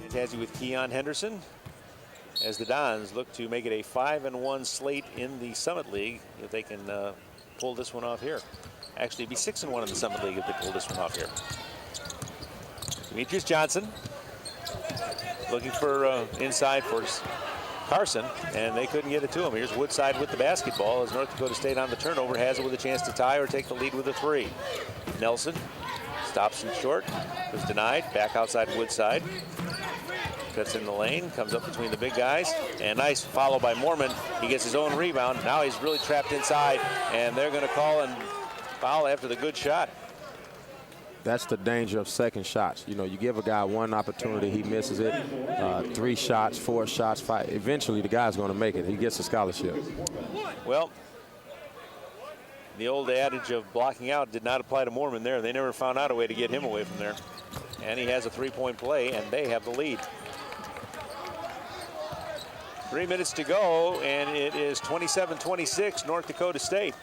Fantasy with Keon Henderson as the Dons look to make it a 5-1 slate in the Summit League if they can pull this one off here. Actually, it'd be 6-1 in the Summit League if they pull this one off here. Demetrius Johnson looking for inside for Carson, and they couldn't get it to him. Here's Woodside with the basketball as North Dakota State on the turnover has it with a chance to tie or take the lead with a 3. Nelson stops in short, was denied, back outside Woodside. Cuts in the lane, comes up between the big guys, and nice follow by Mormon. He gets his own rebound. Now he's really trapped inside, and they're going to call and foul after the good shot. That's the danger of second shots. You know, you give a guy one opportunity, he misses it. 3 shots, 4 shots, 5. Eventually, the guy's going to make it. He gets a scholarship. Well, the old adage of blocking out did not apply to Mormon there. They never found out a way to get him away from there. And he has a 3-point play, and they have the lead. 3 minutes to go, and it is 27-26, North Dakota State.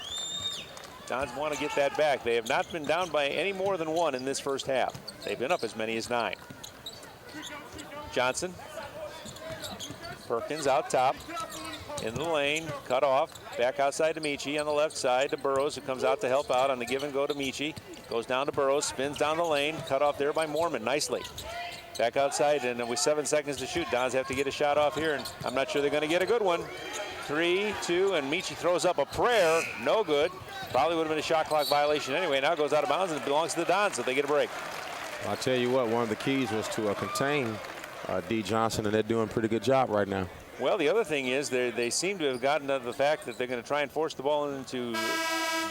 Dons want to get that back. They have not been down by any more than 1 in this first half. They've been up as many as 9. Johnson. Perkins out top. In the lane, cut off. Back outside to Michi on the left side to Burrows, who comes out to help out on the give and go to Michi. Goes down to Burrows, spins down the lane, cut off there by Mormon nicely. Back outside, and with 7 seconds to shoot, Dons have to get a shot off here, and I'm not sure they're going to get a good one. 3, 2, and Michi throws up a prayer. No good. Probably would have been a shot clock violation anyway. Now it goes out of bounds and it belongs to the Dons, so they get a break. I'll tell you what, one of the keys was to contain D. Johnson, and they're doing a pretty good job right now. Well, the other thing is they seem to have gotten to the fact that they're going to try and force the ball into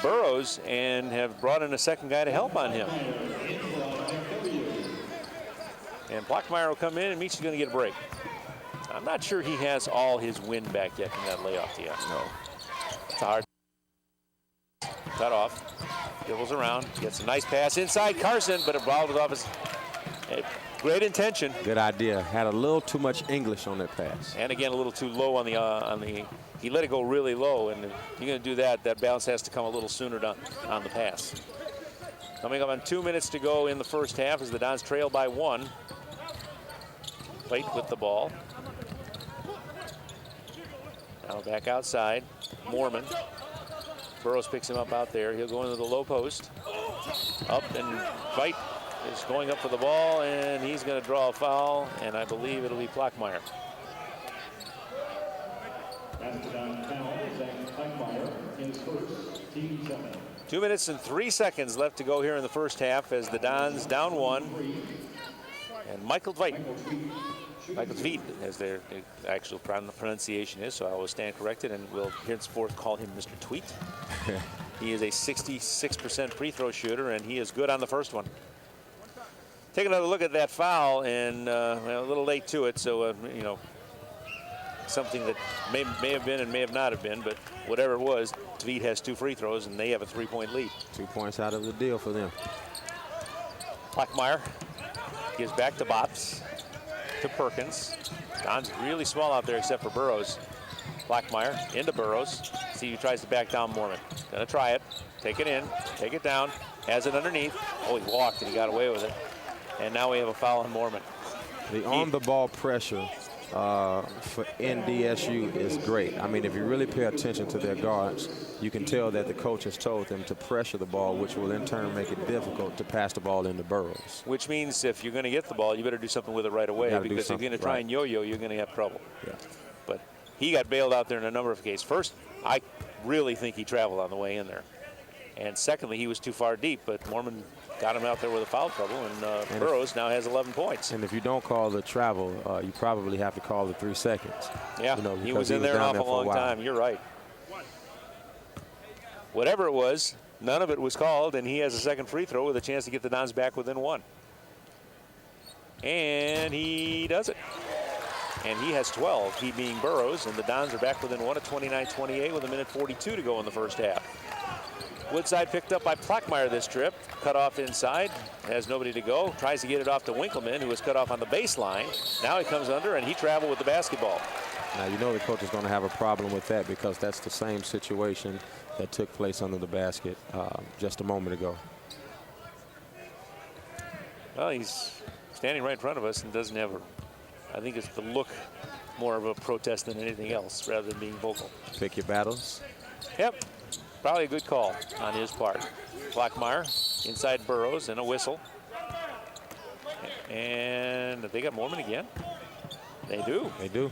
Burrows and have brought in a second guy to help on him. And Blockmeyer will come in, and Michi's going to get a break. I'm not sure he has all his wind back yet from that layoff yet. No. It's a hard cut off. Dribbles around, gets a nice pass inside Carson, but it balled off his great intention. Good idea. Had a little too much English on that pass. And again, a little too low on the he let it go really low, and if you're going to do that, that bounce has to come a little sooner on the pass. Coming up on 2 minutes to go in the first half as the Dons trail by 1. Plate with the ball. Now back outside, Mormon. Burrows picks him up out there. He'll go into the low post. Up, and Veit is going up for the ball, and he's going to draw a foul, and I believe it'll be Blockmeyer. 2 minutes and 3 seconds left to go here in the first half as the Dons down 1. And Michael Veit, as their actual pronunciation is, so I will stand corrected and will henceforth call him Mr. Tweet. He is a 66% free throw shooter, and he is good on the first one. Take another look at that foul, and well, a little late to it, so you know, something that may have been and may have not have been, but whatever it was, Tweet has 2 free throws, and they have a 3-point lead. 2 points out of the deal for them. Blockmeyer gives back to Bops, to Perkins. Don's really small out there except for Burrows. Blockmeyer into Burrows. See who tries to back down Mormon. Gonna try it, take it in, take it down, has it underneath. Oh, he walked and he got away with it. And now we have a foul on Mormon. The on-the-ball pressure for NDSU is great. I mean, if you really pay attention to their guards, you can tell that the coach has told them to pressure the ball, which will in turn make it difficult to pass the ball into Burrows. Which means if you're going to get the ball, you better do something with it right away, because if you're going to try and yo-yo, you're going to have trouble. Yeah. But he got bailed out there in a number of cases. First, I really think he traveled on the way in there. And secondly, he was too far deep, but Mormon got him out there with a foul trouble, and Burrows now has 11 points. And if you don't call the travel, you probably have to call the 3 seconds. Yeah, you know, he was in there an awful long time. You're right. Whatever it was, None of it was called, and he has a second free throw with a chance to get the Dons back within 1. And he does it. And he has 12, he being Burrows, and the Dons are back within 1 at 29-28 with 1:42 to go in the first half. Woodside picked up by Plackmeyer this trip, cut off inside, has nobody to go, tries to get it off to Winkleman, who was cut off on the baseline. Now he comes under, and he traveled with the basketball. Now, you know the coach is going to have a problem with that because that's the same situation that took place under the basket just a moment ago. Well, he's standing right in front of us and doesn't have a, I think it's the look more of a protest than anything else rather than being vocal. Pick your battles. Yep, probably a good call on his part. Plackmeyer inside Burrows and a whistle. And they got Mormon again. They do. They do.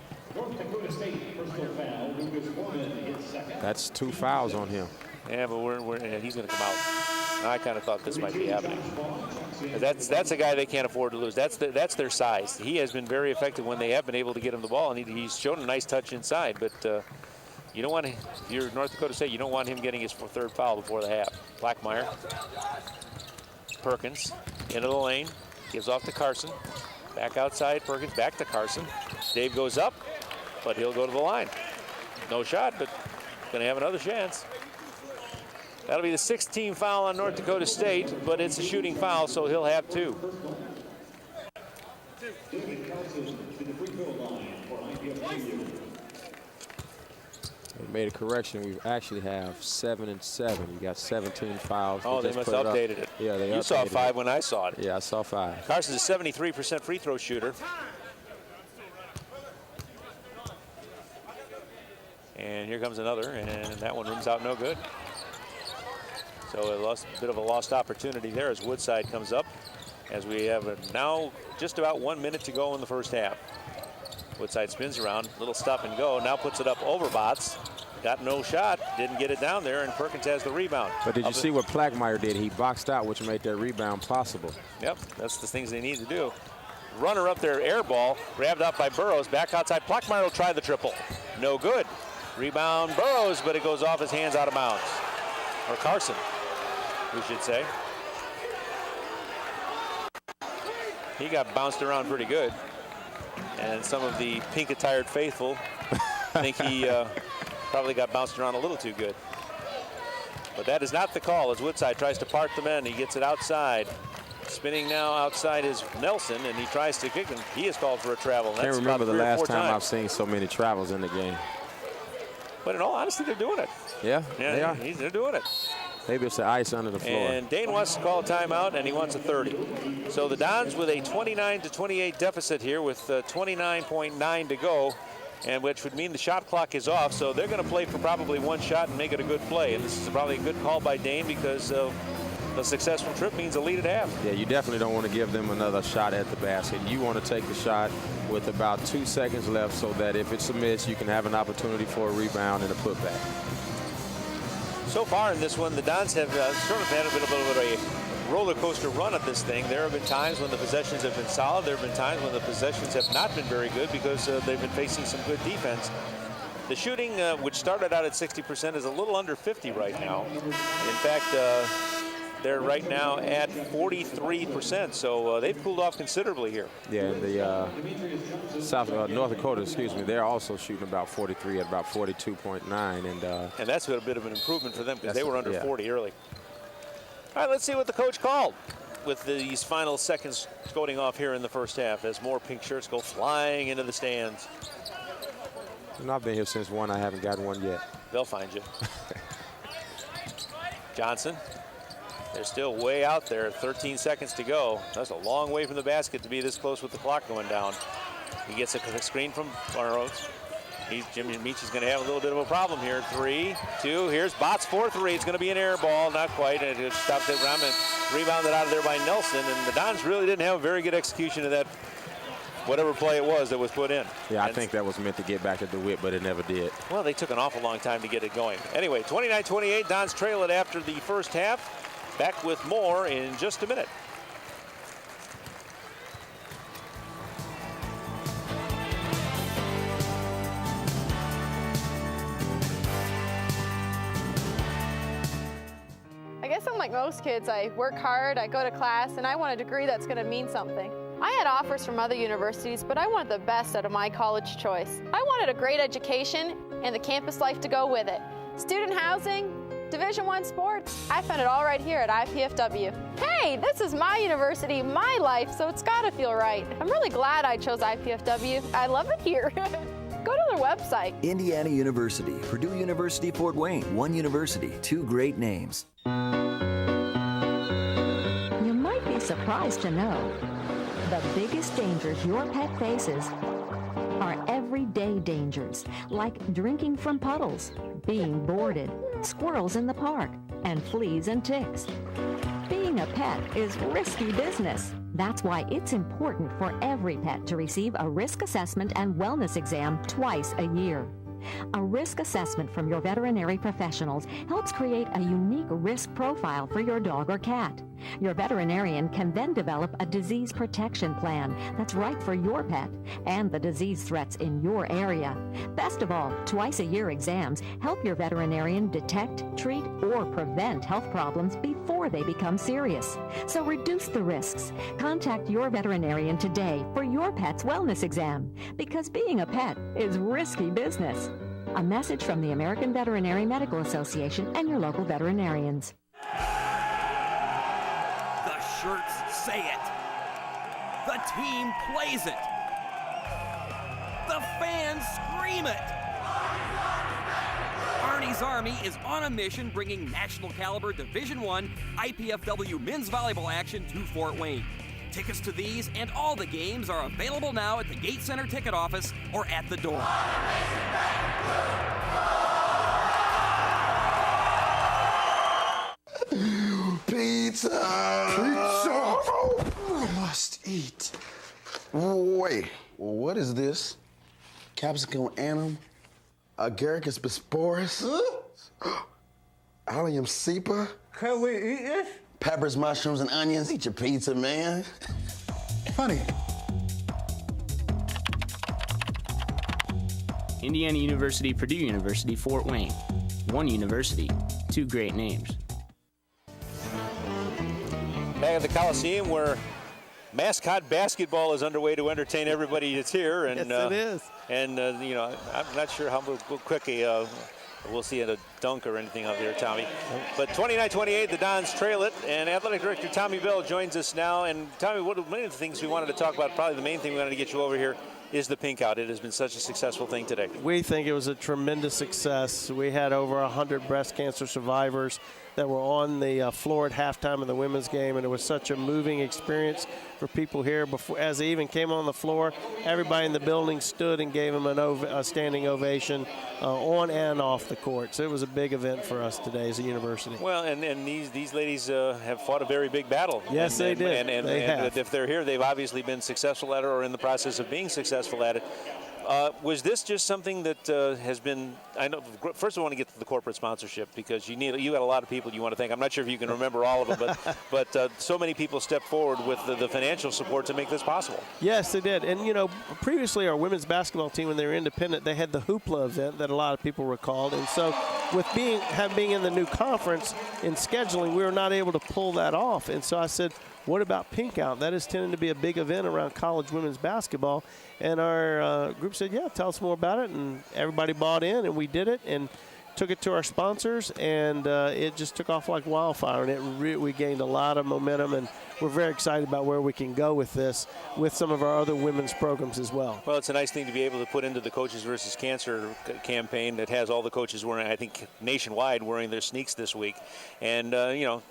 That's 2 fouls on him. Yeah, but he's going to come out. I kind of thought this might be happening. That's a guy they can't afford to lose. That's their size. He has been very effective when they have been able to get him the ball, and he's shown a nice touch inside. But you don't want to, if you're North Dakota State, you don't want him getting his 3rd foul before the half. Plackmeyer, Perkins into the lane, gives off to Carson. Back outside, Perkins back to Carson. Dave goes up, but he'll go to the line. No shot, but going to have another chance. That'll be the 16th foul on North Dakota State, but it's a shooting foul, so he'll have 2. They made a correction. We actually have 7 and 7. You got 17 fouls. Oh, they must have updated it. Yeah, they You saw updated 5 it. when I saw it. Yeah, I saw 5. Carson's a 73% free throw shooter. And here comes another, and that one rims out no good. So a bit of a lost opportunity there as Woodside comes up, as we have now just about 1 minute to go in the first half. Woodside spins around, little stop and go, now puts it up over Botts. Got no shot, didn't get it down there, and Perkins has the rebound. But did you see what Plackmeyer did? He boxed out, which made that rebound possible. Yep, that's the things they need to do. Runner up there, air ball, grabbed out by Burrows, back outside. Plackmeyer will try the triple. No good. Rebound Burrows, but it goes off his hands out of bounds. Or Carson, we should say. He got bounced around pretty good. And some of the pink-attired faithful think he probably got bounced around a little too good. But that is not the call as Woodside tries to part the men. He gets it outside. Spinning now outside is Nelson, and he tries to kick him. He is called for a travel. I can't remember the last time I've seen so many travels in the game. But in all honesty, they're doing it. Yeah, they are. They're doing it. Maybe it's the ice under the floor. And Dane wants to call a timeout, and he wants a 30. So the Dons with a 29-28 deficit here with 29.9 to go, and which would mean the shot clock is off. So they're going to play for probably 1 shot and make it a good play. And this is probably a good call by Dane because the successful trip means a lead at half. Yeah, you definitely don't want to give them another shot at the basket. You want to take the shot with about 2 seconds left so that if it's a miss, you can have an opportunity for a rebound and a putback. So far in this one, the Dons have sort of had a bit of a roller coaster run at this thing. There have been times when the possessions have been solid. There have been times when the possessions have not been very good because they've been facing some good defense. The shooting, which started out at 60%, is a little under 50 right now. In fact, they're right now at 43%, so they've cooled off considerably here. Yeah, and the North Dakota, excuse me, they're also shooting about 43 at about 42.9, and that's a bit of an improvement for them because they were under 40 early. All right, let's see what the coach called with these final seconds going off here in the first half as more pink shirts go flying into the stands. And I've been here since 1. I haven't gotten one yet. They'll find you. Johnson. They're still way out there, 13 seconds to go. That's a long way from the basket to be this close with the clock going down. He gets a screen from Burrows. Jimmy Meach's going to have a little bit of a problem here. 3, 2, here's Botts for 3. It's going to be an air ball, not quite. It stopped it around and rebounded out of there by Nelson. And the Dons really didn't have a very good execution of that, whatever play it was that was put in. Yeah, I think that was meant to get back at the whip, but it never did. Well, they took an awful long time to get it going. Anyway, 29-28, Dons trail it after the first half. Back with more in just a minute. like most kids, I work hard, I go to class, and I want a degree that's going to mean something. I had offers from other universities, but I wanted the best out of my college choice. I wanted a great education and the campus life to go with it. Student housing, Division I sports, I found it all right here at IPFW. Hey, this is my university, my life, so it's gotta feel right. I'm really glad I chose IPFW. I love it here. Go to their website. Indiana University, Purdue University, Fort Wayne, one university, two great names. You might be surprised to know the biggest dangers your pet faces are everyday dangers, like drinking from puddles, being boarded, squirrels in the park, and fleas and ticks. Being a pet is risky business. That's why it's important for every pet to receive a risk assessment and wellness exam twice a year. A risk assessment from your veterinary professionals helps create a unique risk profile for your dog or cat. Your veterinarian can then develop a disease protection plan that's right for your pet and the disease threats in your area. Best of all, twice-a-year exams help your veterinarian detect, treat, or prevent health problems before they become serious. So reduce the risks. Contact your veterinarian today for your pet's wellness exam, because being a pet is risky business. A message from the American Veterinary Medical Association and your local veterinarians. The shirts say it. The team plays it. The fans scream it. Arnie's Army is on a mission bringing national caliber Division I IPFW men's volleyball action to Fort Wayne. Tickets to these and all the games are available now at the Gate Center ticket office or at the door. Pizza! Pizza! I must eat. Wait, what is this? Capsicum anum? Agaricus bisporus? Allium cepa? Can we eat this? Peppers, mushrooms, and onions. Eat your pizza, man. Honey. Indiana University, Purdue University, Fort Wayne. One university, two great names. Back at the Coliseum, where mascot basketball is underway to entertain everybody that's here. And, yes, it is. And, you know, I'm not sure how quick we'll see a dunk or anything out there, Tommy. But 29-28, the Dons trail it, and Athletic Director Tommy Bell joins us now. And Tommy, one of the things we wanted to talk about, probably the main thing we wanted to get you over here, is the pink out. It has been such a successful thing today. We think it was a tremendous success. We had over 100 breast cancer survivors that were on the floor at halftime of the women's game, and it was such a moving experience for people here. Before, as they even came on the floor, everybody in the building stood and gave them a standing ovation on and off the court. So it was a big event for us today as a university. Well, and these ladies have fought a very big battle. Yes, they did. And if they're here, they've obviously been successful at it or in the process of being successful at it. Was this just something that has been, I know, first I want to get to the corporate sponsorship, because you got a lot of people you want to thank. I'm not sure if you can remember all of them, but so many people stepped forward with the financial support to make this possible. Yes, they did. And, you know, previously our women's basketball team, when they were independent, they had the Hoopla event that a lot of people recalled. And so with being in the new conference in scheduling, we were not able to pull that off. And so I said, what about Pink Out? That is tending to be a big event around college women's basketball. And our group said, yeah, tell us more about it. And everybody bought in, and we did it and took it to our sponsors, and it just took off like wildfire. And we gained a lot of momentum, and we're very excited about where we can go with this, with some of our other women's programs as well. Well, it's a nice thing to be able to put into the Coaches versus Cancer campaign that has all the coaches wearing, I think, nationwide wearing their sneaks this week. And, you know,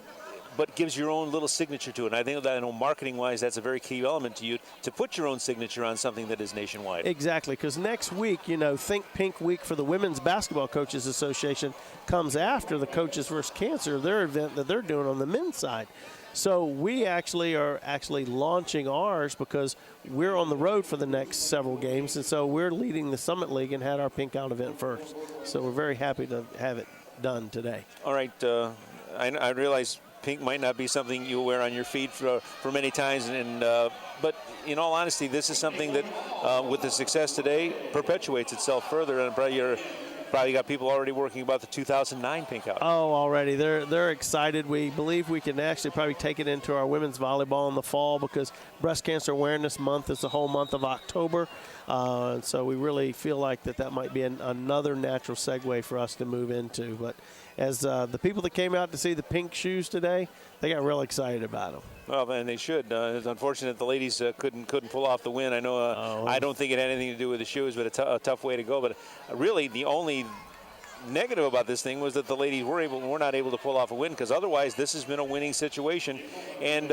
but gives your own little signature to it. And I think that, marketing-wise, that's a very key element to you, to put your own signature on something that is nationwide. Exactly, because next week, you know, Think Pink Week for the Women's Basketball Coaches Association comes after the Coaches vs. Cancer, their event that they're doing on the men's side. So we are launching ours because we're on the road for the next several games, and so we're leading the Summit League and had our Pink Out event first. So we're very happy to have it done today. All right, I realize pink might not be something you wear on your feet for many times, but in all honesty, this is something that, with the success today, perpetuates itself further. And probably probably got people already working about the 2009 pink out. Oh, already. They're excited. We believe we can actually probably take it into our women's volleyball in the fall because Breast Cancer Awareness Month is the whole month of October. So we really feel like that might be another natural segue for us to move into. But as the people that came out to see the pink shoes today, they got real excited about them. Well, and they should. It's unfortunate the ladies couldn't pull off the win. I know. I don't think it had anything to do with the shoes, but a tough way to go. But really, the only negative about this thing was that the ladies were not able to pull off a win, because otherwise this has been a winning situation. And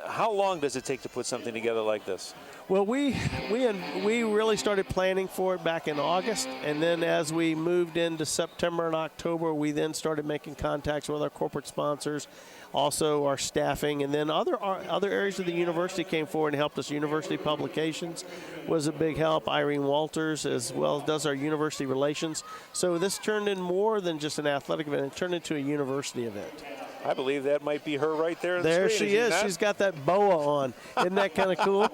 how long does it take to put something together like this? Well, we really started planning for it back in August, and then as we moved into September and October, we then started making contacts with our corporate sponsors, also our staffing, and then other areas of the university came forward and helped us. University Publications was a big help. Irene Walters, as well, does our university relations. So this turned in more than just an athletic event. It turned into a university event. I believe that might be her right there. There she is. She's got that boa on. Isn't that kind of cool?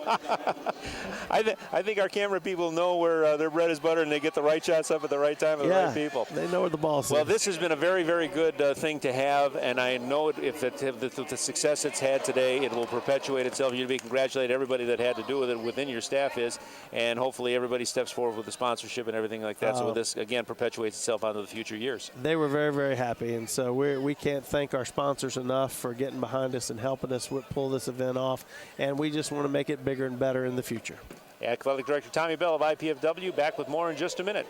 I think our camera people know where their bread is buttered, and they get the right shots up at the right time of the right people. They know where the ball's Well, this has been a very, very good thing to have, and I know if the success it's had today, it will perpetuate itself. You'd be congratulate everybody that had to do with it within your staff and hopefully everybody steps forward with the sponsorship and everything like that. So this, again, perpetuates itself onto the future years. They were very, very happy, and so we can't thank our sponsors enough for getting behind us and helping us pull this event off, and we just want to make it bigger and better in the future. Athletic Director Tommy Bell of IPFW back with more in just a minute.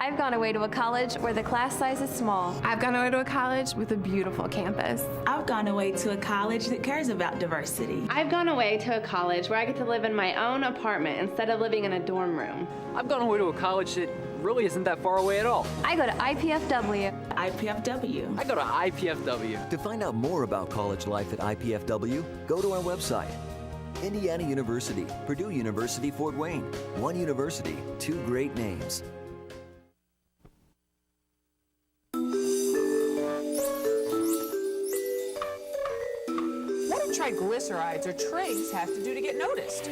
I've gone away to a college where the class size is small. I've gone away to a college with a beautiful campus. I've gone away to a college that cares about diversity. I've gone away to a college where I get to live in my own apartment instead of living in a dorm room. I've gone away to a college that really isn't that far away at all. I go to IPFW. IPFW. I go to IPFW. To find out more about college life at IPFW, go to our website. Indiana University, Purdue University, Fort Wayne. One university, two great names. Triglycerides or trigs have to do to get noticed?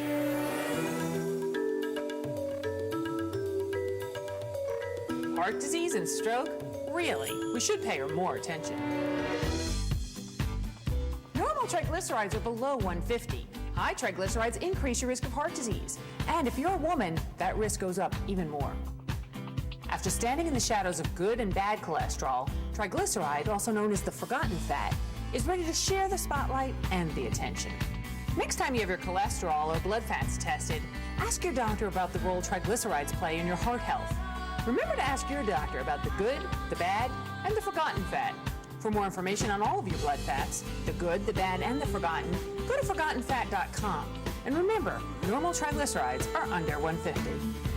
Heart disease and stroke? Really? We should pay her more attention. Normal triglycerides are below 150. High triglycerides increase your risk of heart disease. And if you're a woman, that risk goes up even more. After standing in the shadows of good and bad cholesterol, triglyceride, also known as the forgotten fat, is ready to share the spotlight and the attention. Next time you have your cholesterol or blood fats tested, ask your doctor about the role triglycerides play in your heart health. Remember to ask your doctor about the good, the bad, and the forgotten fat. For more information on all of your blood fats, the good, the bad, and the forgotten, go to ForgottenFat.com. And remember, normal triglycerides are under 150.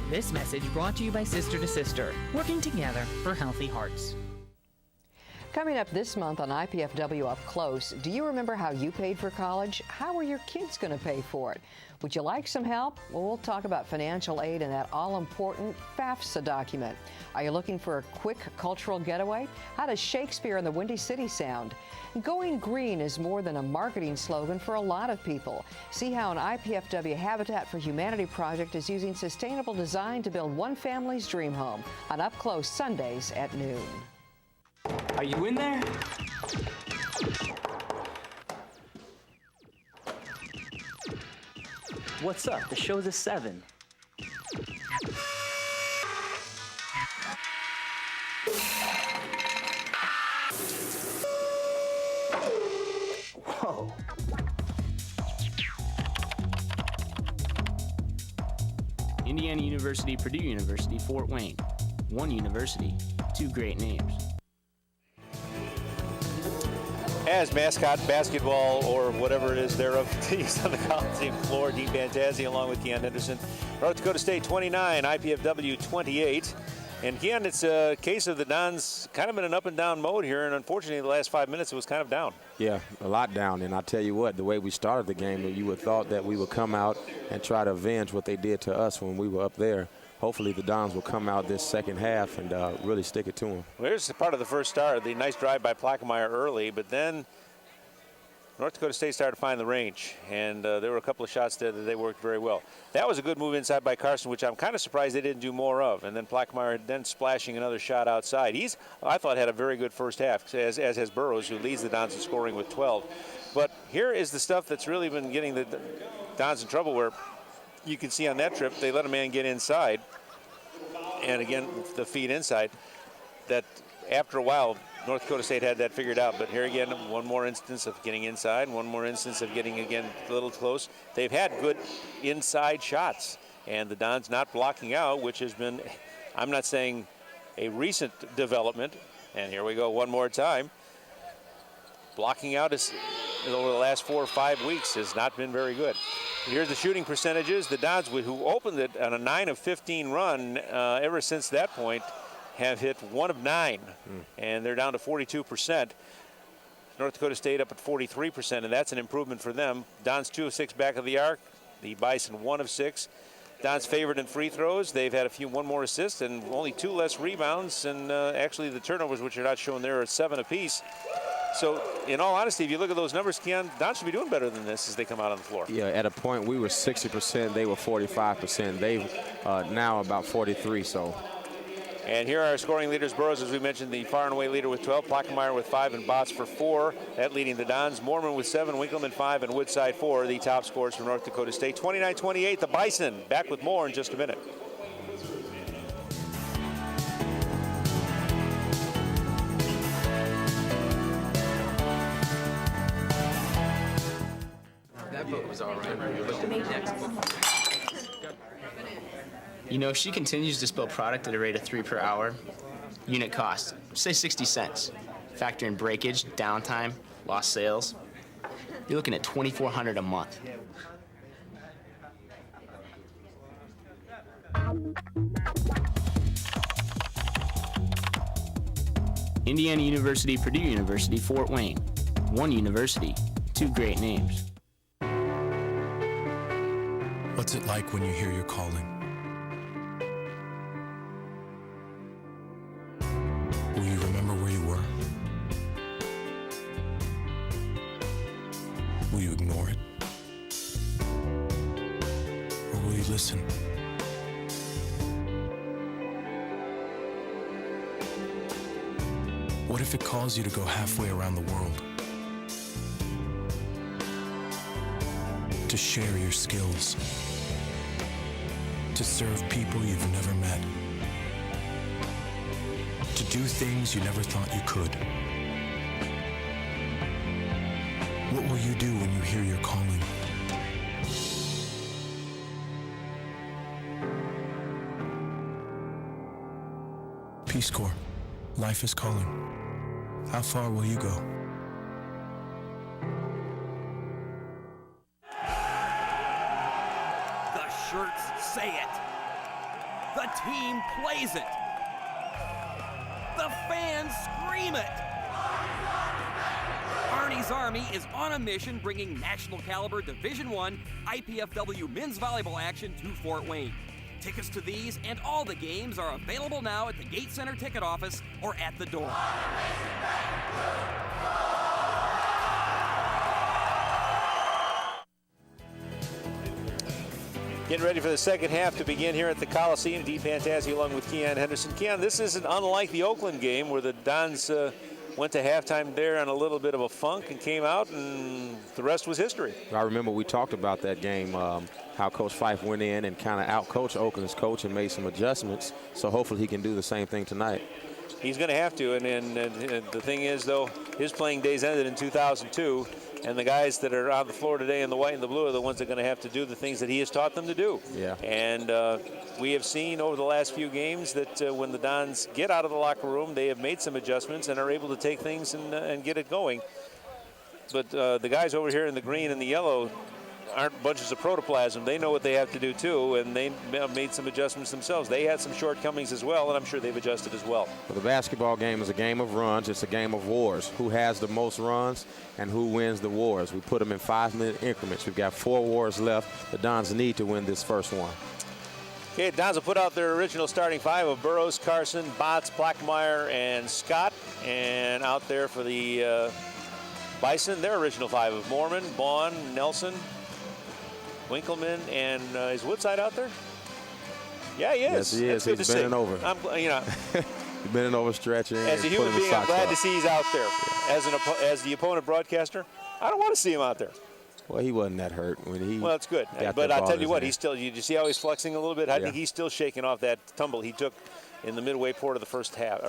This message brought to you by Sister to Sister, working together for healthy hearts. Coming up this month on IPFW Up Close, do you remember how you paid for college? How are your kids going to pay for it? Would you like some help? Well, we'll talk about financial aid and that all-important FAFSA document. Are you looking for a quick cultural getaway? How does Shakespeare in the Windy City sound? Going green is more than a marketing slogan for a lot of people. See how an IPFW Habitat for Humanity project is using sustainable design to build one family's dream home on Up Close Sundays at noon. Are you in there? What's up? The show's at 7. Whoa. Indiana University, Purdue University, Fort Wayne. One university, two great names. As mascot basketball or whatever it is thereof teams on the Coliseum floor, Dean Bantazzi along with Keon Henderson. North Dakota State 29, IPFW 28. And Keon, it's a case of the Dons kind of in an up and down mode here, and unfortunately the last 5 minutes it was kind of down. Yeah, a lot down, and I tell you what, the way we started the game, you would have thought that we would come out and try to avenge what they did to us when we were up there. hopefully the Dons will come out this second half and really stick it to them. Well, here's part of the first start, the nice drive by Plaquemine early, but then North Dakota State started to find the range, and there were a couple of shots there that they worked very well. That was a good move inside by Carson, which I'm kind of surprised they didn't do more of. And then Plaquemine then splashing another shot outside. I thought, had a very good first half, as has Burrows, who leads the Dons in scoring with 12. But here is the stuff that's really been getting the Dons in trouble, where you can see on that trip they let a man get inside, and again the feed inside. That after a while, North Dakota State had that figured out, but here again, one more instance of getting inside, one more instance of getting, again, a little close. They've had good inside shots, and the Dons not blocking out, which has been, I'm not saying a recent development, and here we go one more time. Blocking out is, over the last 4 or 5 weeks, has not been very good. Here's the shooting percentages. The Dons, who opened it on a 9 of 15 run, ever since that point, have hit 1 of 9, and they're down to 42%. North Dakota State up at 43%, and that's an improvement for them. Dons 2 of 6 back of the arc. The Bison 1 of 6. Dons favored in free throws. They've had one more assist and only 2 less rebounds, and actually the turnovers, which are not shown there, are 7 apiece. So, in all honesty, if you look at those numbers, Keon, Dons should be doing better than this as they come out on the floor. Yeah, at a point we were 60%, they were 45%. They've now about 43%. So. And here are our scoring leaders. Burrows, as we mentioned, the far and away leader with 12. Plaquemine with 5 and Botts for 4. That leading the Dons. Mormon with 7, Winkleman 5, and Woodside 4. The top scores from North Dakota State. 29-28, the Bison. Back with more in just a minute. That book was all right. You know, if she continues to spill product at a rate of 3 per hour, unit cost, say 60 cents. Factor in breakage, downtime, lost sales, you're looking at $2,400 a month. Indiana University, Purdue University, Fort Wayne. One university, 2 great names. What's it like when you hear your calling? Will you remember where you were? Will you ignore it? Or will you listen? What if it calls you to go halfway around the world? To share your skills? To serve people you've never met? To do things you never thought you could? What will you do when you hear your calling? Peace Corps, life is calling. How far will you go? The shirts say it. The team plays it. The fans scream it. Arnie's Army is on a mission bringing national caliber Division I IPFW men's volleyball action to Fort Wayne. Tickets to these and all the games are available now at the Gate Center ticket office or at the door. Getting ready for the second half to begin here at the Coliseum. Dee Pantazzi along with Keon Henderson. Keon, this isn't unlike the Oakland game where the Dons went to halftime there on a little bit of a funk and came out, and the rest was history. I remember we talked about that game, how Coach Fife went in and kind of out-coached Oakland's coach and made some adjustments. So hopefully he can do the same thing tonight. He's going to have to, and the thing is, though, his playing days ended in 2002, and the guys that are on the floor today in the white and the blue are the ones that are going to have to do the things that he has taught them to do. Yeah. And we have seen over the last few games that when the Dons get out of the locker room, they have made some adjustments and are able to take things and get it going. But the guys over here in the green and the yellow aren't bunches of protoplasm. They know what they have to do too, and they made some adjustments themselves. They had some shortcomings as well, and I'm sure they've adjusted as well. Well, the basketball game is a game of runs. It's a game of wars. Who has the most runs and who wins the wars? We put them in 5-minute increments. We've got 4 wars left. The Dons need to win this first one. Okay, Dons will put out their original starting five of Burrows, Carson, Botts, Blackmeyer, and Scott. And out there for the Bison, their original five of Mormon, Vaughn, Nelson, Winkleman, and is Woodside out there? Yeah, he is. Yes, he is. He's bending over. He's bending over, stretching. As a human being, I'm glad to see he's out there. As the opponent broadcaster, I don't want to see him out there. Well, he wasn't that hurt when he. Well, it's good. But I'll tell you what, he's still. You see how he's flexing a little bit? I think he's still shaking off that tumble he took in the midway part of the first half.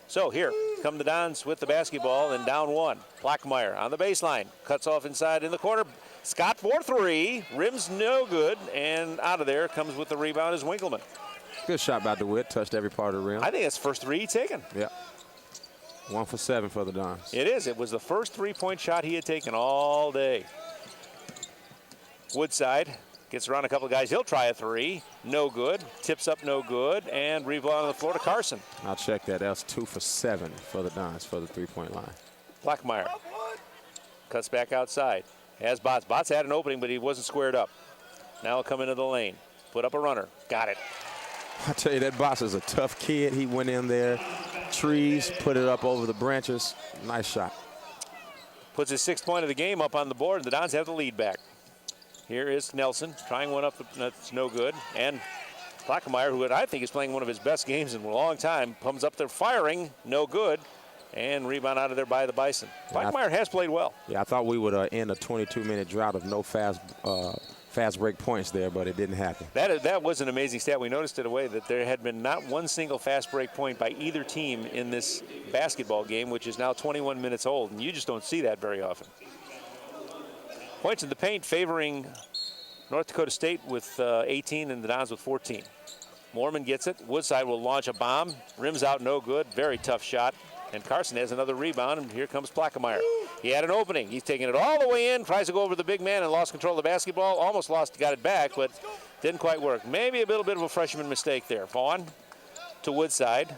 So here come the Dons with the basketball and down one. Blackmeyer on the baseline, cuts off inside in the corner. Scott for three, rims no good, and out of there comes with the rebound is Winkleman. Good shot by DeWitt, touched every part of the rim. I think that's the first three he taken. Yeah. 1 for 7 for the Dons. It is. It was the first three-point shot he had taken all day. Woodside gets around a couple of guys. He'll try a three. No good. Tips up no good. And rebound on the floor to Carson. I'll check that. That's 2 for 7 for the Dons for the three-point line. Blackmeyer cuts back outside. Has Botts. Botts had an opening, but he wasn't squared up. Now he'll come into the lane. Put up a runner. Got it. I tell you, that Botts is a tough kid. He went in there, trees, put it up over the branches. Nice shot. Puts his 6th point of the game up on the board, and the Dons have the lead back. Here is Nelson trying one up. That's no good. And Blackmeyer, who I think is playing one of his best games in a long time, comes up there firing. No good. And rebound out of there by the Bison. Blackmeyer has played well. Yeah, I thought we would end a 22-minute drought of no fast break points there, but it didn't happen. That was an amazing stat. We noticed it away that there had been not one single fast break point by either team in this basketball game, which is now 21 minutes old, and you just don't see that very often. Points in the paint favoring North Dakota State with 18 and the Dons with 14. Mormon gets it. Woodside will launch a bomb. Rims out no good. Very tough shot. And Carson has another rebound, and here comes Blackmeyer. He had an opening. He's taking it all the way in, tries to go over the big man and lost control of the basketball. Almost got it back, but didn't quite work. Maybe a little bit of a freshman mistake there. Vaughn to Woodside.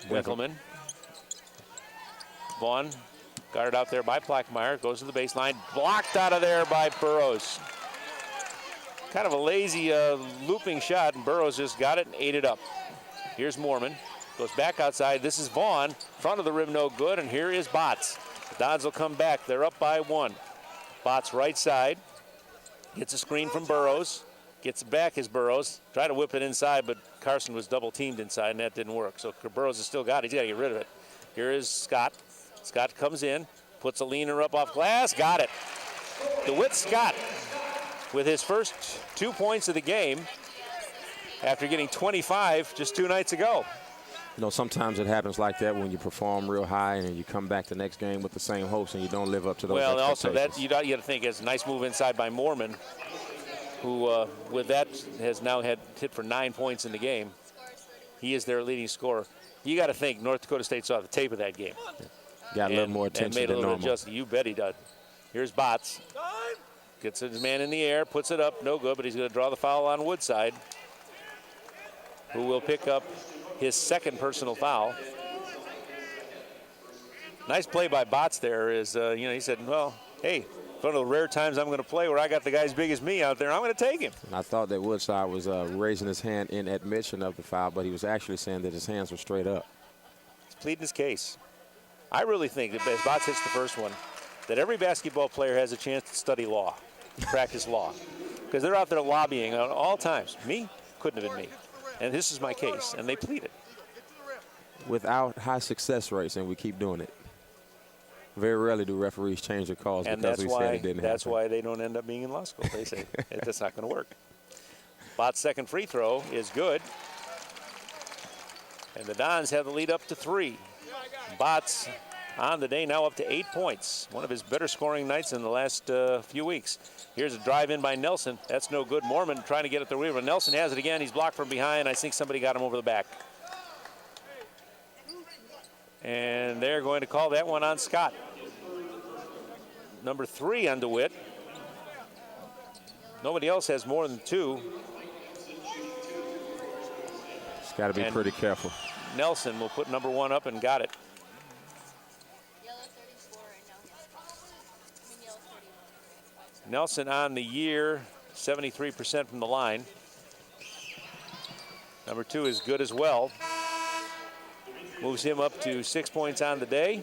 Winkleman. Vaughn guarded out there by Blackmeyer. Goes to the baseline. Blocked out of there by Burrows. Kind of a lazy looping shot, and Burrows just got it and ate it up. Here's Mormon. Goes back outside. This is Vaughn. Front of the rim, no good. And here is Botts. The Dons will come back. They're up by 1. Botts right side. Gets a screen from Burrows. Gets back his Burrows. Tried to whip it inside, but Carson was double teamed inside, and that didn't work. So Burrows has still got it. He's got to get rid of it. Here is Scott. Scott comes in. Puts a leaner up off glass. Got it. DeWitt Scott with his first 2 points of the game after getting 25 just 2 nights ago. You know, sometimes it happens like that when you perform real high and you come back the next game with the same hopes and you don't live up to those expectations. Also that you got to think it's a nice move inside by Mormon, who with that has now hit for 9 points in the game. He is their leading scorer. You got to think North Dakota State saw the tape of that game. Got a little more attention and made a little than normal. adjustment. You bet he did. Here's Botts. Gets his man in the air, puts it up, no good, but he's going to draw the foul on Woodside, who will pick up his 2nd personal foul. Nice play by Botts there. He said, well, hey, one of the rare times I'm going to play where I got the guy as big as me out there, I'm going to take him. And I thought that Woodside was raising his hand in admission of the foul, but he was actually saying that his hands were straight up. He's pleading his case. I really think that as Botts hits the first one, that every basketball player has a chance to study law, practice law, because they're out there lobbying at all times. Me? Couldn't have been me. And this is my case, and they pleaded. Without high success rates, and we keep doing it. Very rarely do referees change their calls because we said it didn't happen. That's why they don't end up being in law school. They say that's not going to work. Bott's 2nd free throw is good. And the Dons have the lead up to 3. Botts on the day now up to 8 points. One of his better scoring nights in the last few weeks. Here's a drive in by Nelson. That's no good. Mormon trying to get at the river. Nelson has it again. He's blocked from behind. I think somebody got him over the back. And they're going to call that one on Scott. Number 3 on DeWitt. Nobody else has more than 2. He's got to be pretty careful. Nelson will put number 1 up and got it. Nelson on the year, 73% from the line. Number 2 is good as well. Moves him up to 6 points on the day.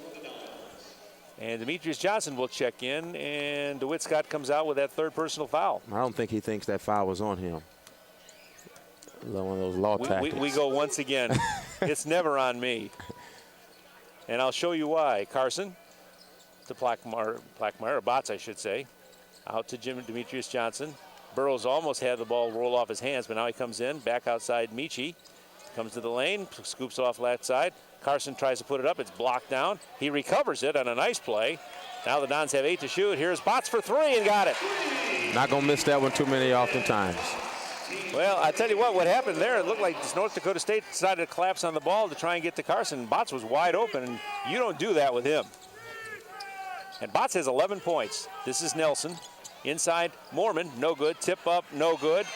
And Demetrius Johnson will check in, and DeWitt Scott comes out with that 3rd personal foul. I don't think he thinks that foul was on him. One of those law tactics. We go once again. It's never on me. And I'll show you why. Carson to Plackmeyer, or Botts, I should say. Out to Demetrius Johnson. Burrows almost had the ball roll off his hands, but now he comes in, back outside Michi. Comes to the lane, scoops off left side. Carson tries to put it up. It's blocked down. He recovers it on a nice play. Now the Dons have 8 to shoot. Here's Botts for 3 and got it. Not going to miss that one too many oftentimes. Well, I tell you what happened there, it looked like North Dakota State decided to collapse on the ball to try and get to Carson. Botts was wide open, and you don't do that with him. And Botts has 11 points. This is Nelson. Inside, Mormon, no good. Tip up, no good.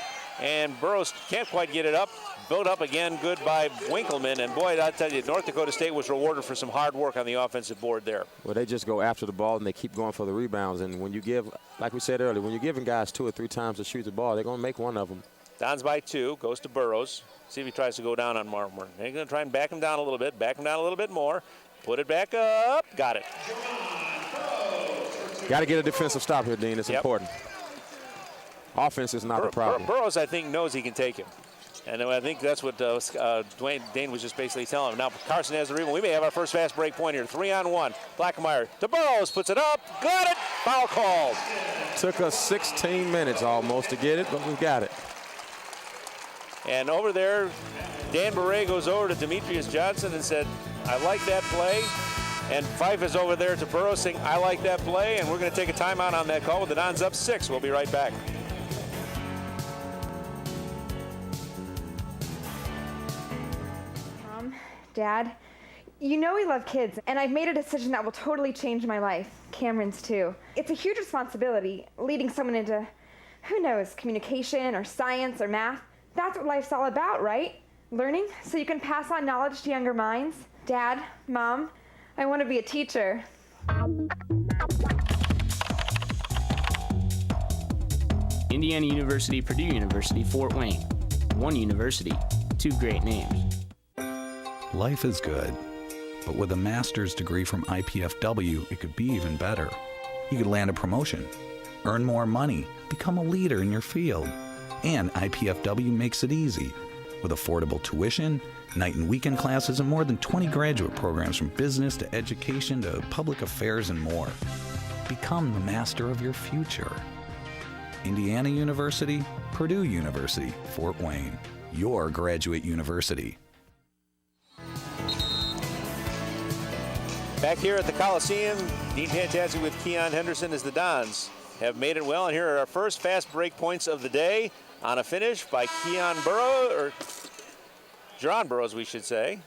And Burrows can't quite get it up. Built up again, good by Winkleman. And boy, I tell you, North Dakota State was rewarded for some hard work on the offensive board there. Well, they just go after the ball, and they keep going for the rebounds. And when you give, like we said earlier, when you're giving guys 2 or 3 times to shoot the ball, they're going to make one of them. Dons by 2, goes to Burrows. See if he tries to go down on Mormon. They're going to try and back him down a little bit, more. Put it back up, got it. Got to get a defensive stop here, Dean. It's important. Offense is not the problem. Burrows, I think, knows he can take him. And I think that's what Dane was just basically telling him. Now Carson has the rebound. We may have our first fast break point here. 3-on-1. Plackmeyer to Burrows, puts it up, got it, foul called. Took us 16 minutes almost to get it, but we got it. And over there, Dan Beret goes over to Demetrius Johnson and said, I like that play. And Fife is over there to Burrows saying, I like that play. And we're going to take a timeout on that call with the Dons up 6. We'll be right back. Dad, you know we love kids, and I've made a decision that will totally change my life. Cameron's too. It's a huge responsibility, leading someone into, who knows, communication or science or math. That's what life's all about, right? Learning so you can pass on knowledge to younger minds. Dad, Mom, I want to be a teacher. Indiana University, Purdue University, Fort Wayne. One university, 2 great names. Life is good, but with a master's degree from IPFW, it could be even better. You could land a promotion, earn more money, become a leader in your field. And IPFW makes it easy. With affordable tuition, night and weekend classes, and more than 20 graduate programs from business to education to public affairs and more. Become the master of your future. Indiana University, Purdue University, Fort Wayne. Your graduate university. Back here at the Coliseum, Dean Fantastic with Keon Henderson as the Dons have made it well. And here are our first fast break points of the day on a finish by Jaron Burrows, we should say.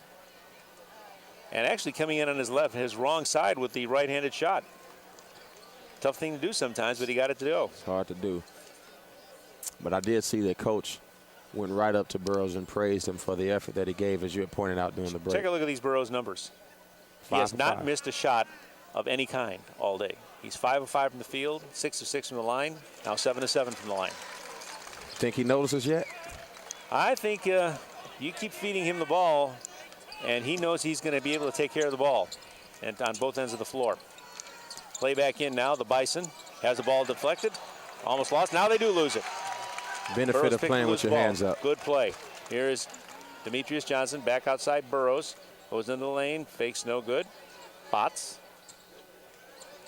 And actually coming in on his wrong side with the right-handed shot. Tough thing to do sometimes, but he got it to go. It's hard to do. But I did see that Coach went right up to Burrows and praised him for the effort that he gave, as you had pointed out during the break. Take a look at these Burrows numbers. He has not missed a shot of any kind all day. He's 5 of 5 from the field, 6 of 6 from the line, now 7 of 7 from the line. Think he notices yet? I think you keep feeding him the ball, and he knows he's going to be able to take care of the ball and on both ends of the floor. Play back in now. The Bison has the ball deflected. Almost lost. Now they do lose it. Benefit Burrows of playing with your hands up. Good play. Here is Demetrius Johnson back outside Burrows. Goes into the lane. Fakes no good. Botts.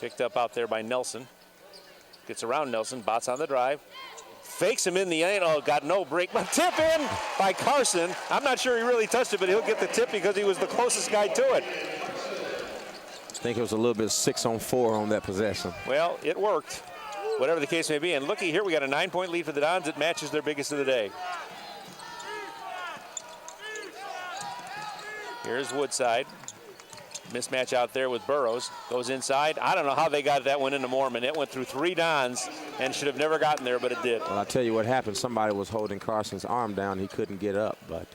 Picked up out there by Nelson. Gets around Nelson. Botts on the drive. Fakes him in the end. Oh, got no break. But tip in by Carson. I'm not sure he really touched it, but he'll get the tip because he was the closest guy to it. I think it was a little bit 6-on-4 on that possession. Well, it worked, whatever the case may be. And looky here, we got a 9-point lead for the Dons. It matches their biggest of the day. Here's Woodside. Mismatch out there with Burrows. Goes inside. I don't know how they got that one into Mormon. It went through 3 Dons and should have never gotten there, but it did. Well, I'll tell you what happened. Somebody was holding Carson's arm down. He couldn't get up, but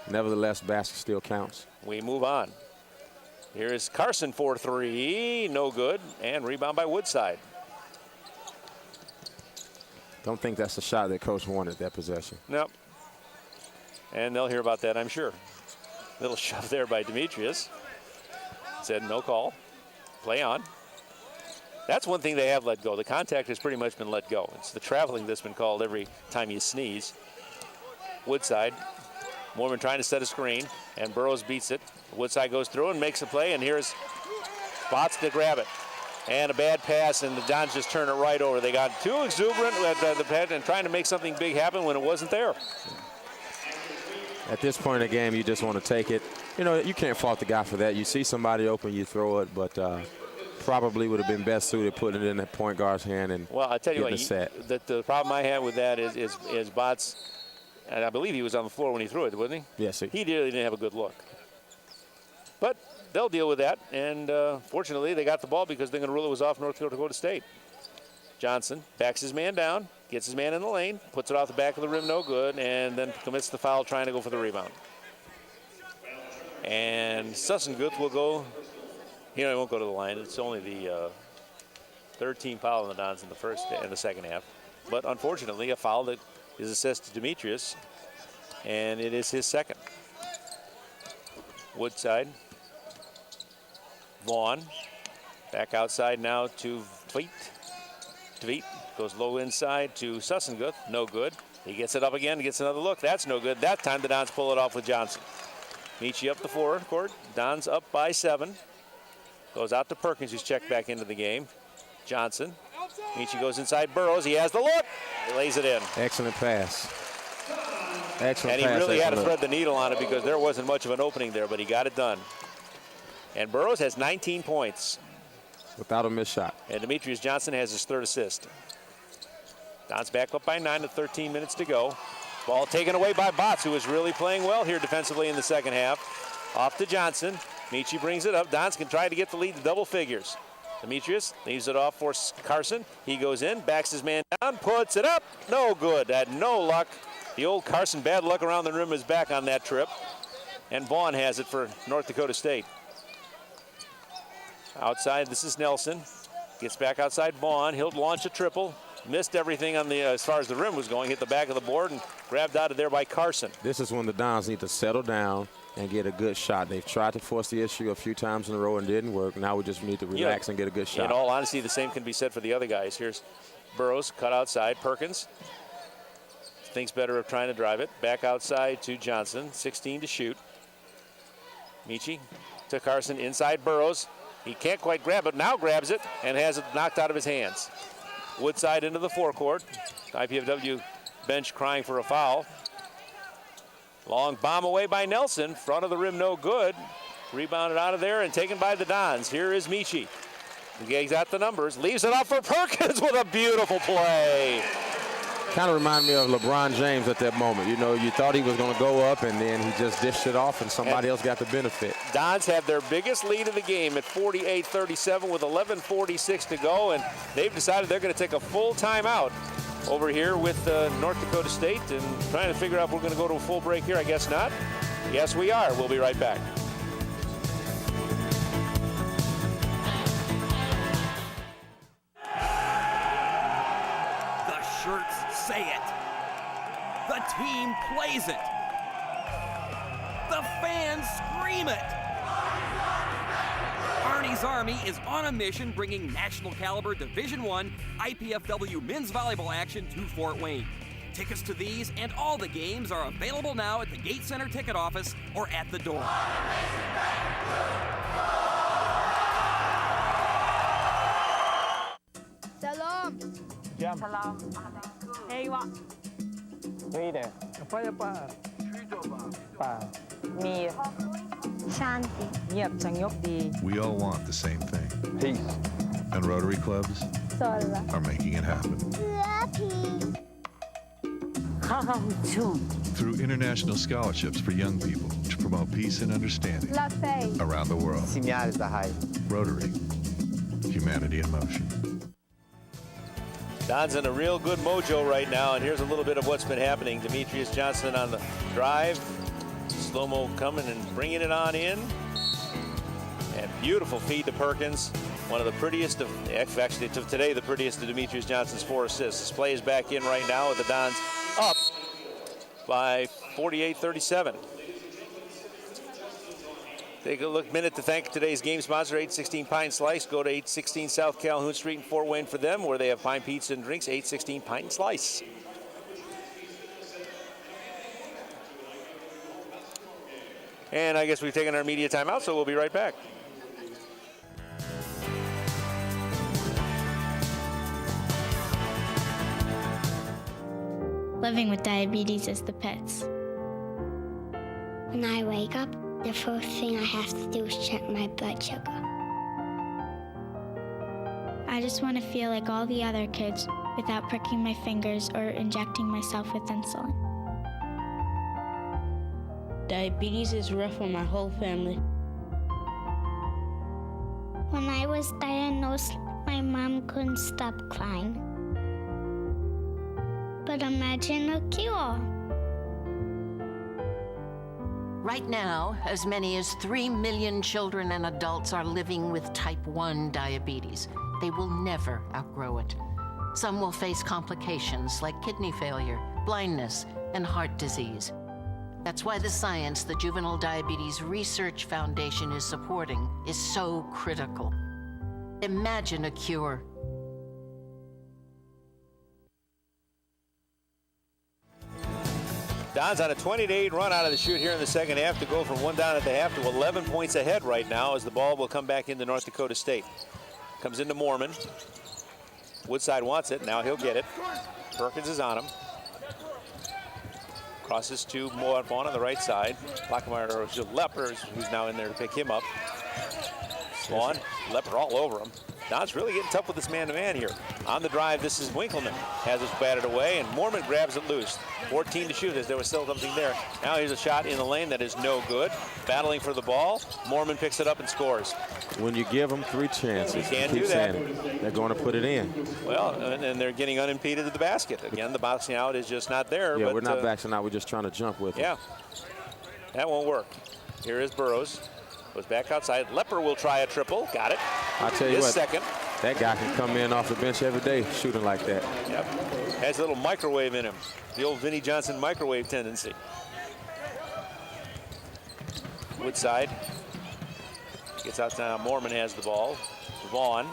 nevertheless, basket still counts. We move on. Here's Carson for 3. No good. And rebound by Woodside. Don't think that's the shot that Coach wanted, that possession. Nope. And they'll hear about that, I'm sure. Little shove there by Demetrius. Said no call. Play on. That's one thing they have let go. The contact has pretty much been let go. It's the traveling that's been called every time you sneeze. Woodside. Mormon trying to set a screen, and Burrows beats it. Woodside goes through and makes a play, and here's Spots to grab it. And a bad pass, and the Dons just turn it right over. They got too exuberant at the pad and trying to make something big happen when it wasn't there. At this point in the game, you just want to take it. You know, you can't fault the guy for that. You see somebody open, you throw it, but probably would have been best suited putting it in the point guard's hand and well, I tell you what, the problem I have with that is Bots, and I believe he was on the floor when he threw it, wasn't he? Yes, he really didn't have a good look. But they'll deal with that, and fortunately they got the ball because they're going to rule it was off North Dakota State. Johnson backs his man down, gets his man in the lane, puts it off the back of the rim, no good, and then commits the foul trying to go for the rebound. And Sussenguth will go, he won't go to the line. It's only the third team foul on the Dons in the second half. But unfortunately, a foul that is assessed to Demetrius, and it is his second. Woodside. Vaughn. Back outside now to Tveit. Tveit goes low inside to Sussenguth. No good. He gets it up again, gets another look. That's no good. That time the Dons pull it off with Johnson. Michi up the forecourt. Dons up by 7. Goes out to Perkins, who's checked back into the game. Johnson. Michi goes inside Burrows. He has the look. He lays it in. Excellent pass. Excellent pass. And he really had to look. thread the needle on it because there wasn't much of an opening there, but he got it done. And Burrows has 19 points. Without a missed shot. And Demetrius Johnson has his third assist. Dons back up by 9 with 13 minutes to go. Ball taken away by Bots, who is really playing well here defensively in the second half. Off to Johnson. Michi brings it up. Dons can try to get the lead to double figures. Demetrius leaves it off for Carson. He goes in, backs his man down, puts it up. No good. Had no luck. The old Carson bad luck around the rim is back on that trip. And Vaughn has it for North Dakota State. Outside, this is Nelson. Gets back outside Vaughn. He'll launch a triple. Missed everything on the as far as the rim was going. Hit the back of the board and grabbed out of there by Carson. This is when the Dons need to settle down and get a good shot. They've tried to force the issue a few times in a row and didn't work. Now we just need to relax and get a good shot. In all honesty, the same can be said for the other guys. Here's Burrows cut outside. Perkins thinks better of trying to drive it. Back outside to Johnson. 16 to shoot. Michi to Carson inside Burrows. He can't quite grab it. Now grabs it and has it knocked out of his hands. Woodside into the forecourt. IPFW bench crying for a foul. Long bomb away by Nelson. Front of the rim, no good. Rebounded out of there and taken by the Dons. Here is Michi. He got the numbers. Leaves it off for Perkins with a beautiful play. Kind of reminded me of LeBron James at that moment. You know, you thought he was going to go up, and then he just dished it off, and somebody else got the benefit. Dons have their biggest lead of the game at 48-37 with 11:46 to go, and they've decided they're going to take a full timeout over here with North Dakota State and trying to figure out if we're going to go to a full break here. I guess not. Yes, we are. We'll be right back. Say it. The team plays it. The fans scream it. Arnie's Army is on a mission bringing national caliber Division I IPFW men's volleyball action to Fort Wayne. Tickets to these and all the games are available now at the Gate Center ticket office or at the door. Salam. Jam. Salam. Ewa. Rita. Apa apa? Pa. Mir. Shanti. Nyap Changyok Di. We all want the same thing. Peace. And Rotary clubs Sola. are making it happen. Happy. Through international scholarships for young people to promote peace and understanding around the world. Rotary. Humanity in motion. Don's in a real good mojo right now, and here's a little bit of what's been happening. Demetrius Johnson on the drive. Slow-mo coming and bringing it on in. And beautiful feed to Perkins. One of the prettiest of, actually today, the prettiest of Demetrius Johnson's 4 assists. This play is back in right now with the Dons up by 48-37. Take a minute to thank today's game sponsor, 816 Pine Slice. Go to 816 South Calhoun Street in Fort Wayne for them, where they have pine pizza and drinks, 816 Pine Slice. And I guess we've taken our media timeout, so we'll be right back. Living with diabetes is the pits. When I wake up, the first thing I have to do is check my blood sugar. I just want to feel like all the other kids without pricking my fingers or injecting myself with insulin. Diabetes is rough on my whole family. When I was diagnosed, my mom couldn't stop crying. But imagine a cure. Right now, as many as 3 million children and adults are living with type 1 diabetes. They will never outgrow it. Some will face complications like kidney failure, blindness, and heart disease. That's why the science the Juvenile Diabetes Research Foundation is supporting is so critical. Imagine a cure. Dons on a 20-8 run out of the chute here in the second half to go from 1 down at the half to 11 points ahead right now as the ball will come back into North Dakota State. Comes into Mormon. Woodside wants it. Now he'll get it. Perkins is on him. Crosses to Vaughn on the right side. Lockmeyer Lepper, who's now in there to pick him up. Vaughn, Lepper all over him. Don's really getting tough with this man-to-man here. On the drive, this is Winkleman. Has it batted away, and Mormon grabs it loose. 14 to shoot as there was still something there. Now here's a shot in the lane that is no good. Battling for the ball. Mormon picks it up and scores. When you give them 3 chances, you can't do that. They're going to put it in. Well, and they're getting unimpeded at the basket. Again, the boxing out is just not there. Yeah, but, we're not boxing out. We're just trying to jump with Yeah, that won't work. Here is Burrows. Goes back outside. Lepper will try a triple. Got it. I'll tell you His what, second. That guy can come in off the bench every day shooting like that. Yep. Has a little microwave in him. The old Vinnie Johnson microwave tendency. Woodside. Gets out now. Mormon has the ball. Vaughn.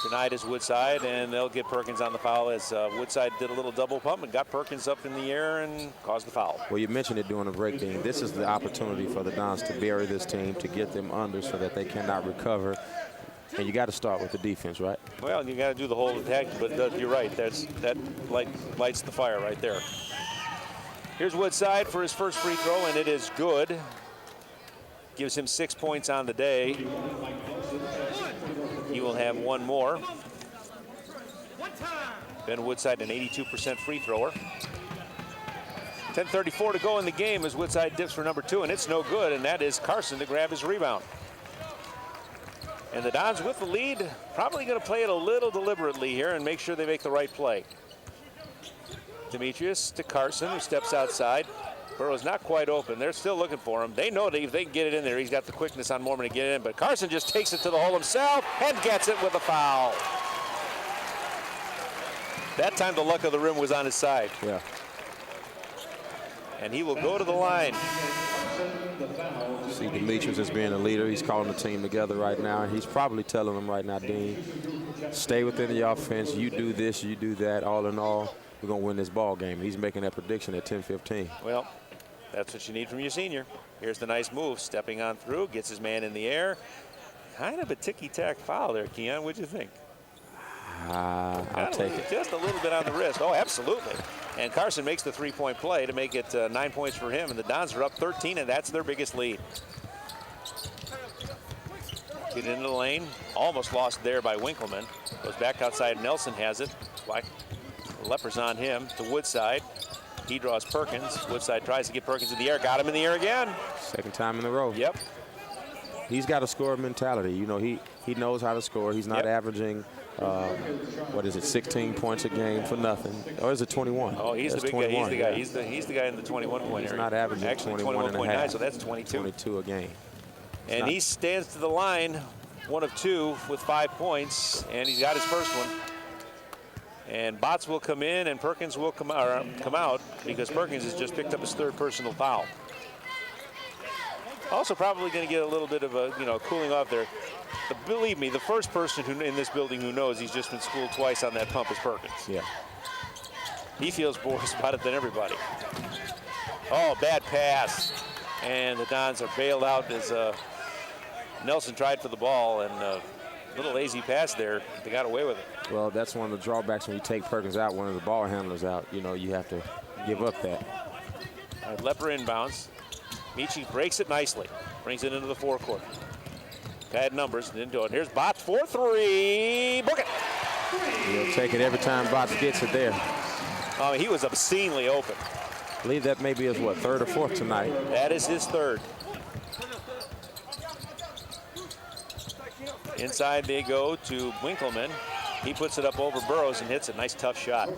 Denied is Woodside, and they'll get Perkins on the foul as Woodside did a little double pump and got Perkins up in the air and caused the foul. Well, you mentioned it during the break, Dean. This is the opportunity for the Dons to bury this team, to get them under so that they cannot recover. And you got to start with the defense, right? Well, you got to do the whole attack, but you're right. That lights the fire right there. Here's Woodside for his first free throw, and it is good. Gives him 6 points on the day. He will have one more. Ben Woodside, an 82% free thrower. 10:34 to go in the game as Woodside dips for number 2, and it's no good, and that is Carson to grab his rebound. And the Dons with the lead, probably going to play it a little deliberately here and make sure they make the right play. Demetrius to Carson, who steps outside. Burrow's not quite open. They're still looking for him. They know that if they can get it in there, he's got the quickness on Mormon to get it in, but Carson just takes it to the hole himself and gets it with a foul. That time the luck of the rim was on his side. Yeah. And he will go to the line. See Demetrius as being a leader. He's calling the team together right now. He's probably telling them right now, Dean, stay within the offense. You do this, you do that. All in all, we're going to win this ball game. He's making that prediction at 10-15. Well, that's what you need from your senior. Here's the nice move, stepping on through, gets his man in the air. Kind of a ticky-tack foul there, Keon. What'd you think? I'll take it. Just a little bit on the wrist. Oh, absolutely. And Carson makes the three-point play to make it 9 points for him, and the Dons are up 13, and that's their biggest lead. Get into the lane. Almost lost there by Winkleman. Goes back outside. Nelson has it. Lepper's on him to Woodside. He draws Perkins. Woodside tries to get Perkins in the air. Got him in the air again. Second time in a row. Yep. He's got a scorer mentality. You know, he knows how to score. He's not averaging, 16 points a game for nothing. Or is it 21? Oh, he's the big guy. He's the guy. He's the guy in the 21-point area. He's not averaging actually 21.9, so that's 22. 22 a game. And he stands to the line, 1 of 2 with 5 points, and he's got his first one. And Botts will come in, and Perkins will come out because Perkins has just picked up his 3rd personal foul. Also probably going to get a little bit of a, cooling off there. But believe me, the first person in this building who knows he's just been schooled twice on that pump is Perkins. Yeah. He feels worse about it than everybody. Oh, bad pass. And the Dons are bailed out as Nelson tried for the ball, and a little lazy pass there. They got away with it. Well, that's one of the drawbacks when you take Perkins out, one of the ball handlers out. You have to give up that. All right, Lepper inbounds. Michi breaks it nicely. Brings it into the forecourt. Bad numbers, didn't do it. Here's Botts for 3. Book it. He'll take it every time Botts gets it there. Oh, he was obscenely open. I believe that maybe is, 3rd or 4th tonight? That is his 3rd. Inside they go to Winkleman. He puts it up over Burrows and hits a nice tough shot.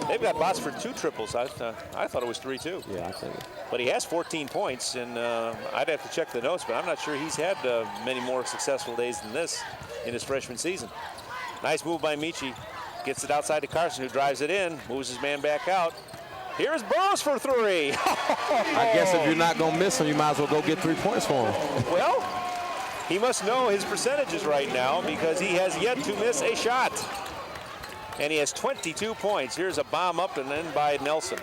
They've got Botts for 2 triples. I thought it was 3 too. Yeah, I think it. But he has 14 points, and I'd have to check the notes, but I'm not sure he's had many more successful days than this in his freshman season. Nice move by Michi. Gets it outside to Carson, who drives it in, moves his man back out. Here's Burrows for 3. I guess if you're not going to miss him, you might as well go get 3 points for him. Well, he must know his percentages right now because he has yet to miss a shot. And he has 22 points. Here's a bomb up and in by Nelson.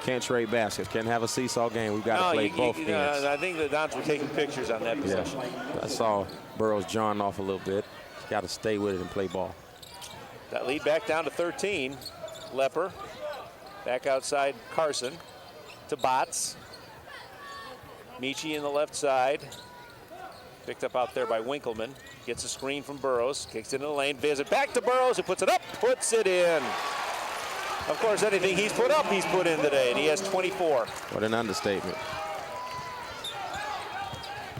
Can't trade baskets. Can't have a seesaa game. We've got to play both ends. I think the Dons were taking pictures on that possession. Yeah. I saw Burrows jawing off a little bit. Got to stay with it and play ball. That lead back down to 13. Lepper back outside Carson to Botts. Michi in the left side. Picked up out there by Winkleman. Gets a screen from Burrows. Kicks it in the lane. Visit back to Burrows. Who puts it up. Puts it in. Of course, anything he's put up, he's put in today. And he has 24. What an understatement.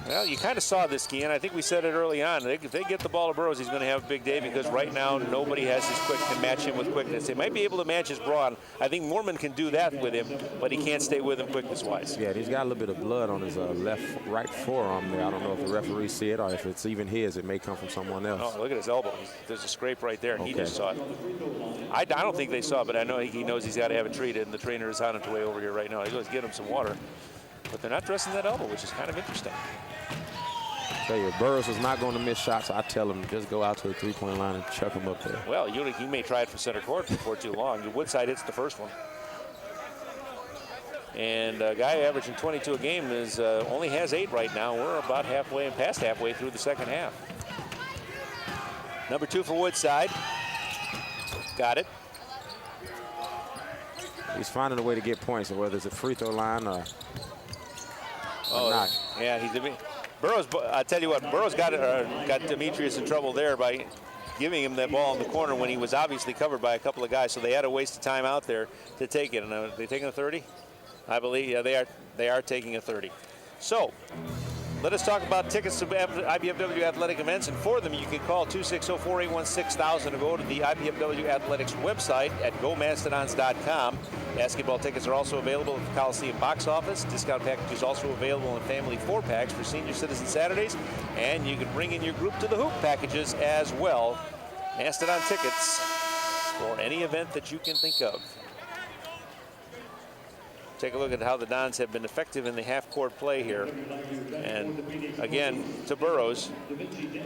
Well, you kind of saw this, Kean. I think we said it early on. If they get the ball to Burrows, he's going to have a big day because right now nobody has his can match him with quickness. They might be able to match his brawn. I think Moorman can do that with him, but he can't stay with him quickness-wise. Yeah, he's got a little bit of blood on his right forearm there. I don't know if the referee see it or if it's even his. It may come from someone else. Oh, look at his elbow. There's a scrape right there, and he just saw it. I don't think they saw it, but I know he knows he's got to have it treated, and the trainer is on his way over here right now. He goes get him some water, but they're not dressing that elbow, which is kind of interesting. Tell you, if Burrows is not going to miss shots, I tell him just go out to the three-point line and chuck him up there. Well, he may try it from center court before too long. Woodside hits the first one. And a guy averaging 22 a game only has 8 right now. We're about halfway and past halfway through the second half. Number 2 for Woodside. Got it. He's finding a way to get points, whether it's a free throw line or not. Yeah, Burrows, I tell you what, Burrows got Demetrius in trouble there by giving him that ball in the corner when he was obviously covered by a couple of guys, so they had to waste of time out there to take it. And are they taking a 30? I believe, yeah, they are taking a 30. So, let us talk about tickets to IPFW athletic events, and for them you can call 260-481-6000 or go to the IPFW Athletics website at gomastodons.com. Basketball tickets are also available at the Coliseum box office. Discount packages also available in family 4-packs for senior citizen Saturdays, and you can bring in your group to the hoop packages as well. Mastodon tickets for any event that you can think of. Take a look at how the Dons have been effective in the half-court play here. And again, to Burrows,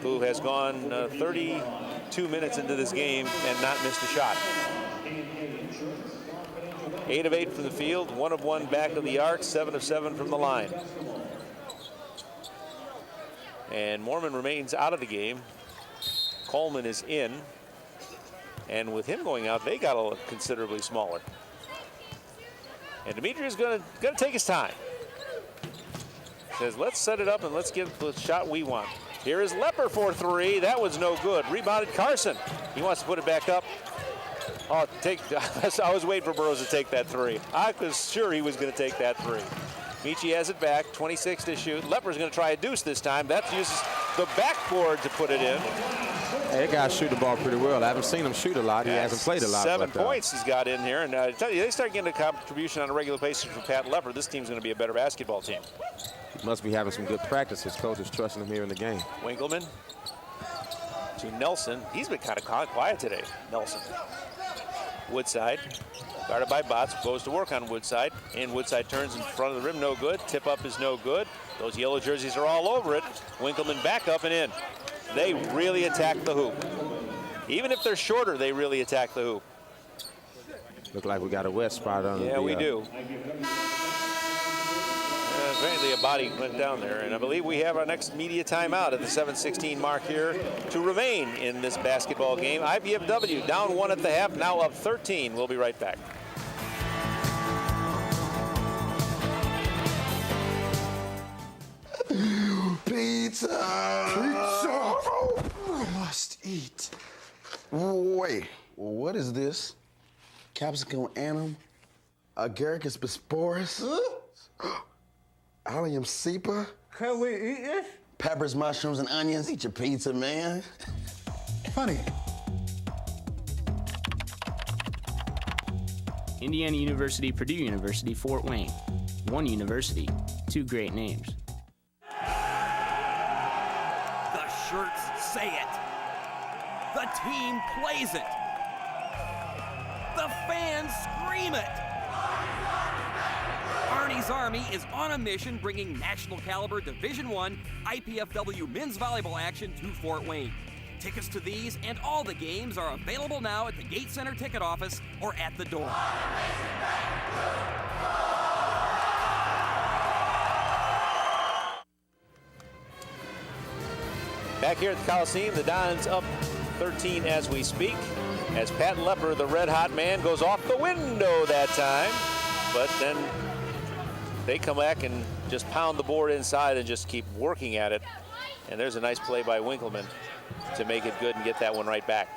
who has gone 32 minutes into this game and not missed a shot. 8 of 8 from the field, 1 of 1 back of the arc, 7 of 7 from the line. And Moorman remains out of the game. Coleman is in. And with him going out, they got a considerably smaller. And Demetrius is going to take his time. Says, let's set it up and let's get the shot we want. Here is Lepper for 3. That was no good. Rebounded Carson. He wants to put it back up. Oh, I was waiting for Burrows to take that 3. I was sure he was going to take that 3. Michi has it back, 26 to shoot. Lepper's going to try a deuce this time. That uses the backboard to put it in. Hey, that guy shoot the ball pretty well. I haven't seen him shoot a lot. He hasn't played a lot. 7 points he's got in here. And I tell you, they start getting a contribution on a regular basis from Pat Lepper. This team's going to be a better basketball team. He must be having some good practice. His coach is trusting him here in the game. Winkleman to Nelson. He's been kind of quiet today, Nelson. Woodside, guarded by Botts, goes to work on Woodside. And Woodside turns in front of the rim, no good. Tip up is no good. Those yellow jerseys are all over it. Winkleman back up and in. They really attack the hoop. Even if they're shorter, they really attack the hoop. Look like we got a wet spot on. Yeah, we do. Apparently a body went down there, and I believe we have our next media timeout at the 7:16 mark here to remain in this basketball game. IPFW down 1 at the half, now up 13. We'll be right back. Pizza! Pizza! Oh, must eat. Wait, what is this? Capsicum anum? Agaricus bisporus? Allium cepa? Can we eat this? Peppers, mushrooms, and onions. Eat your pizza, man. Funny. Indiana University, Purdue University, Fort Wayne. One university, two great names. The shirts say it. The team plays it. The fans scream it. Arnie's Army is on a mission bringing national caliber Division I IPFW men's volleyball action to Fort Wayne. Tickets to these and all the games are available now at the Gate Center ticket office or at the door. Back here at the Coliseum, the Dons up 13 as we speak, as Pat Lepper, the red-hot man, goes off the window that time. But then they come back and just pound the board inside and just keep working at it. And there's a nice play by Winkleman to make it good and get that one right back.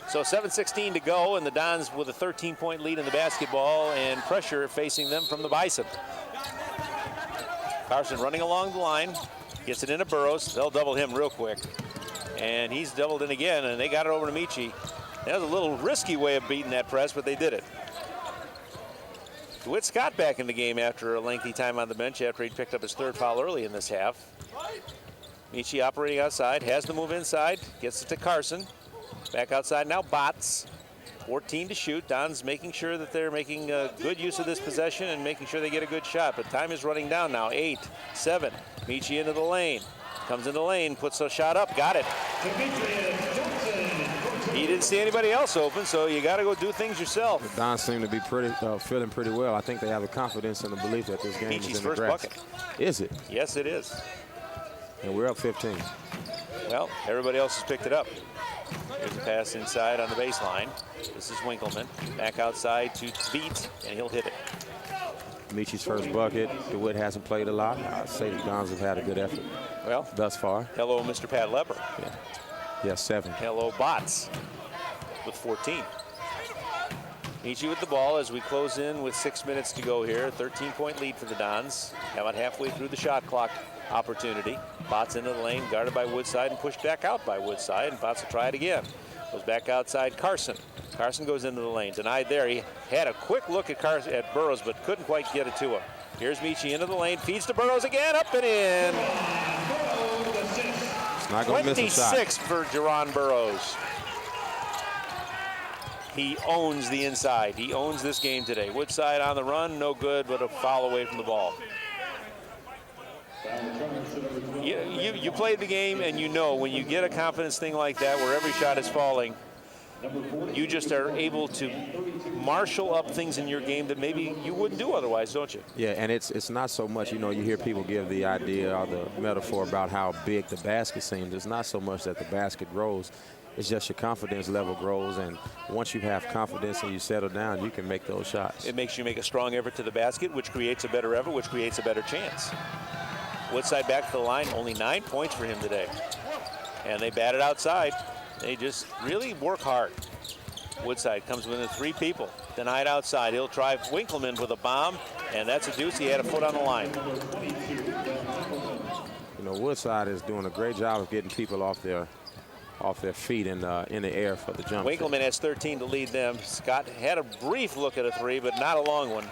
So 7:16 to go, and the Dons with a 13-point lead in the basketball and pressure facing them from the Bison. Carson running along the line, gets it into Burrows. They'll double him real quick. And he's doubled in again, and they got it over to Michi. That was a little risky way of beating that press, but they did it. DeWitt Scott back in the game after a lengthy time on the bench after he picked up his third foul early in this half. Michi operating outside, has to move inside, gets it to Carson. Back outside now, Botts. 14 to shoot. Don's making sure that they're making good use of this possession and making sure they get a good shot. But time is running down now. 8, 7. Michi into the lane. Comes in the lane, puts a shot up, got it. He didn't see anybody else open, so you got to go do things yourself. The Dons seem to be feeling pretty well. I think they have the confidence and the belief that this game Michi's is in the first grasp. bucket. Is it? Yes, it is. And we're up 15. Well, everybody else has picked it up. Here's a pass inside on the baseline. This is Winkleman. Back outside to Beat, and he'll hit it. Michi's first bucket. DeWitt hasn't played a lot. I'd say the Dons have had a good effort. Well, thus far. Hello, Mr. Pat Lepper. Yeah. Yes, 7. Hello, Botts with 14. Michi with the ball as we close in with 6 minutes to go here. 13-point lead for the Dons. About halfway through the shot clock opportunity. Botts into the lane, guarded by Woodside and pushed back out by Woodside. And Botts will try it again. Goes back outside Carson. Carson goes into the lane. Denied there. He had a quick look at Burrows, but couldn't quite get it to him. Here's Michi into the lane. Feeds to Burrows again. Up and in. It's not going to miss a shot. 26 for Jerron Burrows. He owns the inside. He owns this game today. Woodside on the run, no good, but a foul away from the ball. You played the game, and you know when you get a confidence thing like that where every shot is falling, you just are able to marshal up things in your game that maybe you wouldn't do otherwise, don't you? Yeah, and it's not so much, you hear people give the idea or the metaphor about how big the basket seems. It's not so much that the basket grows. It's just your confidence level grows, and once you have confidence and you settle down, you can make those shots. It makes you make a strong effort to the basket, which creates a better effort, which creates a better chance. Woodside back to the line, only 9 points for him today. And they bat it outside. They just really work hard. Woodside comes within 3 people. Denied outside. He'll try Winkleman with a bomb, and that's a deuce. He had a foot on the line. Woodside is doing a great job of getting people off off their feet in the air for the jump. Winkleman has 13 to lead them. Scott had a brief look at a three, but not a long one.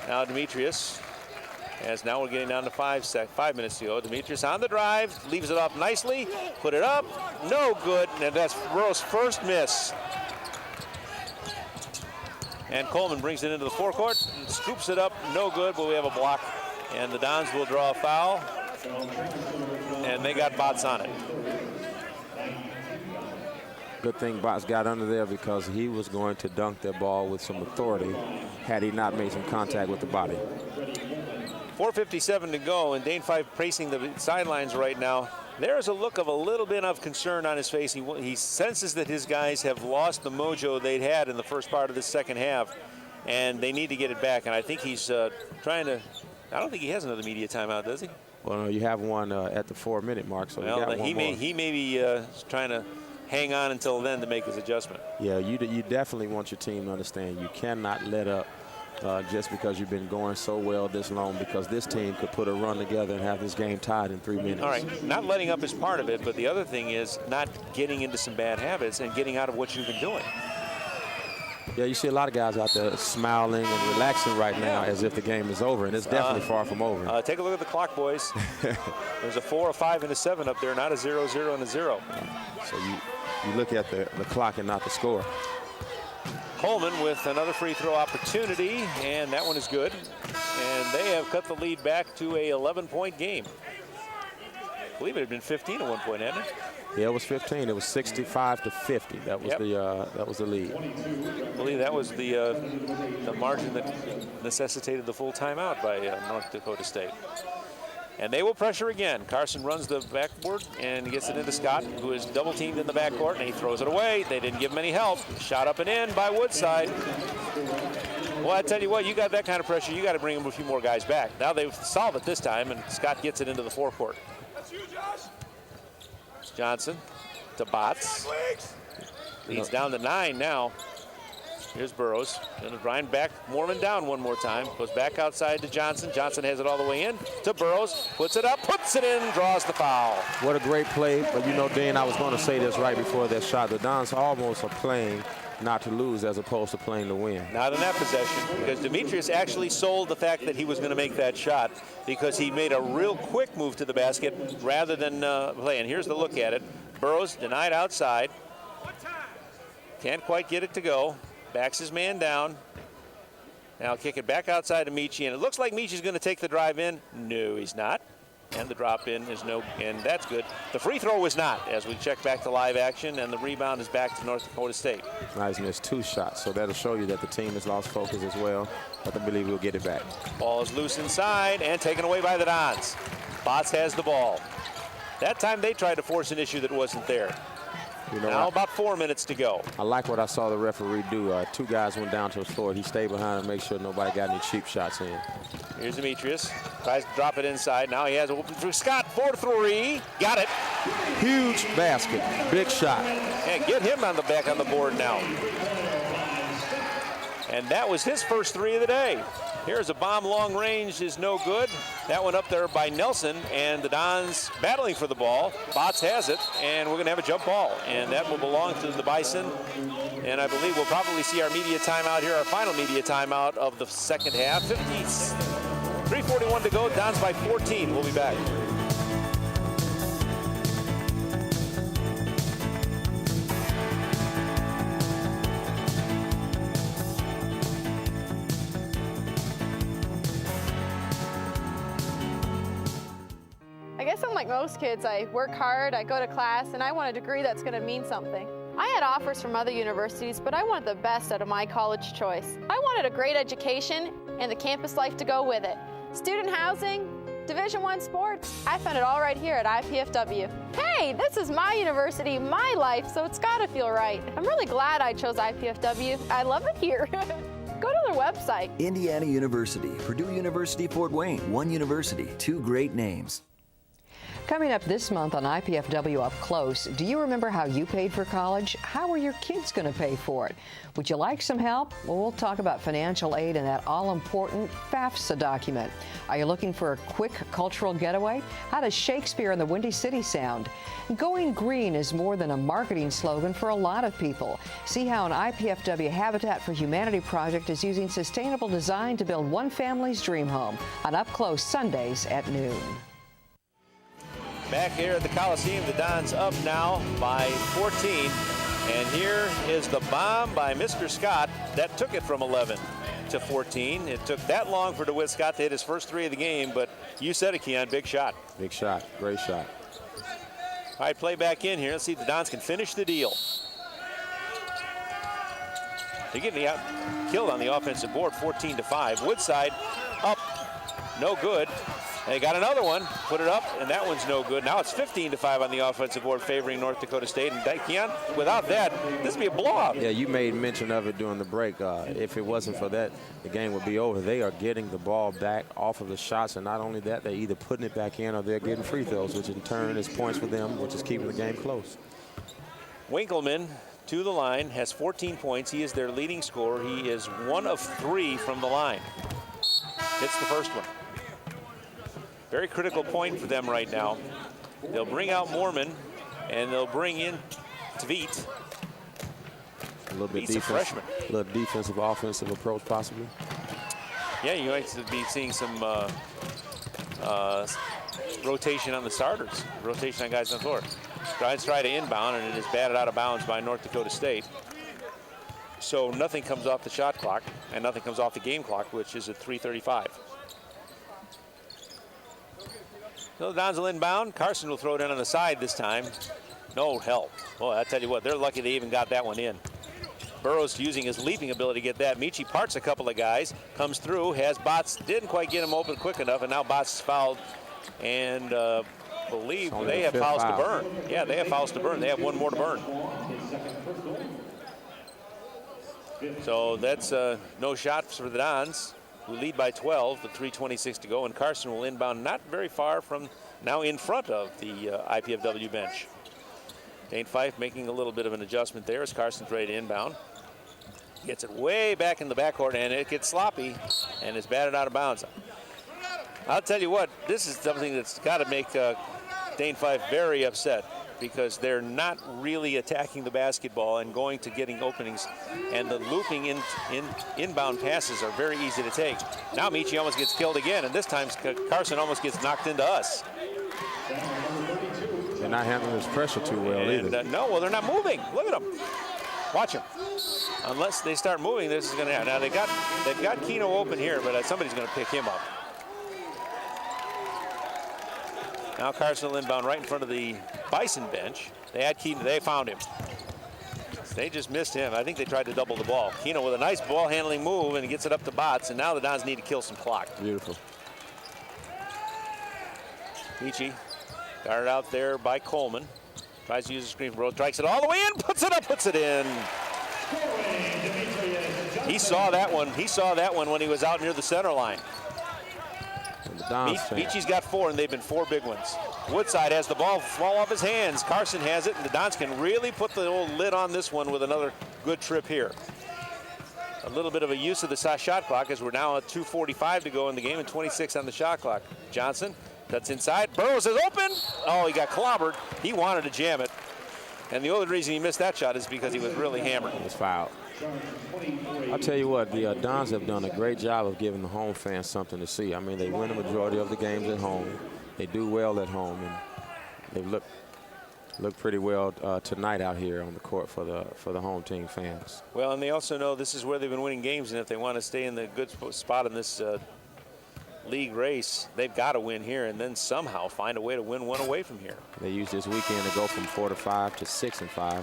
Now Demetrius, as now we're getting down to 5 minutes to go. Demetrius on the drive, leaves it off nicely, put it up, no good, and that's Burrow's first miss. And Coleman brings it into the forecourt, and scoops it up, no good, but we have a block, and the Dons will draw a foul, and they got Bots on it. Good thing Bots got under there because he was going to dunk that ball with some authority had he not made some contact with the body. 4:57 to go, and Dane Fife pacing the sidelines right now. There is a look of a little bit of concern on his face. He senses that his guys have lost the mojo they'd had in the first part of the second half, and they need to get it back. And I think he's trying to. I don't think he has another media timeout, does he? Well, no, you have one at the 4-minute mark, so well, you got one more. He may be trying to hang on until then to make his adjustment. Yeah, you definitely want your team to understand you cannot let up just because you've been going so well this long, because this team could put a run together and have this game tied in 3 minutes. All right, not letting up is part of it, but the other thing is not getting into some bad habits and getting out of what you've been doing. Yeah, you see a lot of guys out there smiling and relaxing right now as if the game is over, and it's definitely far from over. Take a look at the clock, boys. There's a 4, a 5, and a 7 up there, not a 0, 0, and a 0. So you look at the clock and not the score. Coleman with another free throw opportunity, and that one is good. And they have cut the lead back to a 11-point game. I believe it had been 15 at one point, hadn't it? Yeah, it was 15. It was 65-50. That was that was the lead. I believe that was the margin that necessitated the full timeout by North Dakota State. And they will pressure again. Carson runs the backboard and gets it into Scott, who is double teamed in the backcourt, and he throws it away. They didn't give him any help. Shot up and in by Woodside. Well, I tell you what, you got that kind of pressure, you got to bring a few more guys back. Now they've solved it this time, and Scott gets it into the forecourt. Johnson to Bots. Leads down to 9 now. Here's Burrows. Going to grind back Mormon down one more time. Goes back outside to Johnson. Johnson has it all the way in to Burrows. Puts it up, puts it in, draws the foul. What a great play. But you know, Dane, I was going to say this right before that shot. The Dons almost are playing not to lose as opposed to playing to win. Not in that possession, because Demetrius actually sold the fact that he was going to make that shot, because he made a real quick move to the basket rather than play. And here's the look at it. Burrows denied outside. Can't quite get it to go. Backs his man down. Now kick it back outside to Michi, and it looks like Michi's going to take the drive in. No, he's not. And the drop in is no, and that's good. The free throw was not, as we check back to live action, and the rebound is back to North Dakota State. Nice missed 2 shots, so that'll show you that the team has lost focus as well, but I believe we'll get it back. Ball is loose inside and taken away by the Dons. Bots has the ball. That time they tried to force an issue that wasn't there. You know, now about 4 minutes to go. I like what I saw the referee do. 2 guys went down to the floor. He stayed behind and make sure nobody got any cheap shots in. Here's Demetrius. Tries to drop it inside. Now he has it open through Scott. 4-3. Got it. Huge basket. Big shot. And get him on the back on the board now. And that was his first 3 of the day. Here's a bomb long range, is no good. That one up there by Nelson, and the Dons battling for the ball. Bots has it, and we're going to have a jump ball, and that will belong to the Bison. And I believe we'll probably see our media timeout here, our final media timeout of the second half. 3:41 to go, Dons by 14. We'll be back. I guess I'm like most kids. I work hard, I go to class, and I want a degree that's going to mean something. I had offers from other universities, but I wanted the best out of my college choice. I wanted a great education and the campus life to go with it. Student housing, Division I sports, I found it all right here at IPFW. Hey, this is my university, my life, so it's got to feel right. I'm really glad I chose IPFW. I love it here. Go to their website. Indiana University, Purdue University, Fort Wayne, one university, 2 great names. Coming up this month on IPFW Up Close, do you remember how you paid for college? How are your kids going to pay for it? Would you like some help? Well, we'll talk about financial aid and that all-important FAFSA document. Are you looking for a quick cultural getaway? How does Shakespeare in the Windy City sound? Going green is more than a marketing slogan for a lot of people. See how an IPFW Habitat for Humanity project is using sustainable design to build one family's dream home on Up Close Sundays at noon. Back here at the Coliseum, the Dons up now by 14. And here is the bomb by Mr. Scott that took it from 11 to 14. It took that long for DeWitt Scott to hit his first three of the game, but you said it, Keon, big shot. Big shot, great shot. All right, play back in here. Let's see if the Dons can finish the deal. They're getting killed on the offensive board, 14-5. Woodside up, no good. They got another one, put it up, and that one's no good. Now it's 15-5 on the offensive board, favoring North Dakota State. And Keon, without that, this would be a blowout. Yeah, you made mention of it during the break. If it wasn't for that, the game would be over. They are getting the ball back off of the shots, and not only that, they're either putting it back in or they're getting free throws, which in turn is points for them, which is keeping the game close. Winkleman to the line, has 14 points. He is their leading scorer. He is 1 of 3 from the line. Hits the first one. Very critical point for them right now. They'll bring out Mormon, and they'll bring in Tveit. A little bit freshman. A little defensive, offensive approach, possibly. Yeah, you might be seeing some rotation on the starters, rotation on guys on the floor. Try to inbound, and it is batted out of bounds by North Dakota State. So nothing comes off the shot clock, and nothing comes off the game clock, which is at 3:35. So the Dons will inbound. Carson will throw it in on the side this time. No help. Boy, I tell you what, they're lucky they even got that one in. Burrows using his leaping ability to get that. Michi parts a couple of guys, comes through, has Botts, didn't quite get him open quick enough, and now Botts is fouled. And believe they have fouls to burn. Yeah, they have fouls to burn. They have one more to burn. So that's no shots for the Dons, who lead by 12 with 3:26 to go, and Carson will inbound not very far from, now in front of the IPFW bench. Dane Fife making a little bit of an adjustment there as Carson's ready to inbound. Gets it way back in the backcourt, and it gets sloppy and is batted out of bounds. I'll tell you what, this is something that's got to make Dane Fife very upset, because they're not really attacking the basketball and going to getting openings, and the looping inbound passes are very easy to take. Now Michi almost gets killed again, and this time Carson almost gets knocked into us. They're not handling this pressure too well either. No, well, they're not moving. Look at them. Watch them. Unless they start moving, this is going to happen. Now they've got Keno open here, but somebody's going to pick him up. Now Carson will inbound right in front of the Bison bench. They had Keno. They found him. They just missed him. I think they tried to double the ball. Keno with a nice ball handling move, and he gets it up to Botts, and now the Dons need to kill some clock. Beautiful. Michi guarded out there by Coleman. Tries to use the screen for Rose. Strikes it all the way in. Puts it up. Puts it in. He saw that one. He saw that one when he was out near the center line. Michi's got 4, and they've been 4 big ones. Woodside has the ball fall off his hands. Carson has it, and the Dons can really put the old lid on this one with another good trip here. A little bit of a use of the shot clock, as we're now at 2:45 to go in the game and 26 on the shot clock. Johnson, that's inside. Burrows is open. Oh, he got clobbered. He wanted to jam it. And the only reason he missed that shot is because he was really hammered. He was fouled. I'll tell you what, the Dons have done a great job of giving the home fans something to see. I mean, they win the majority of the games at home. They do well at home, and they've looked pretty well tonight out here on the court for the home team fans. Well, and they also know this is where they've been winning games, and if they want to stay in the good spot in this league race, they've got to win here and then somehow find a way to win one away from here. They used this weekend to go from 4-5 to 6-5.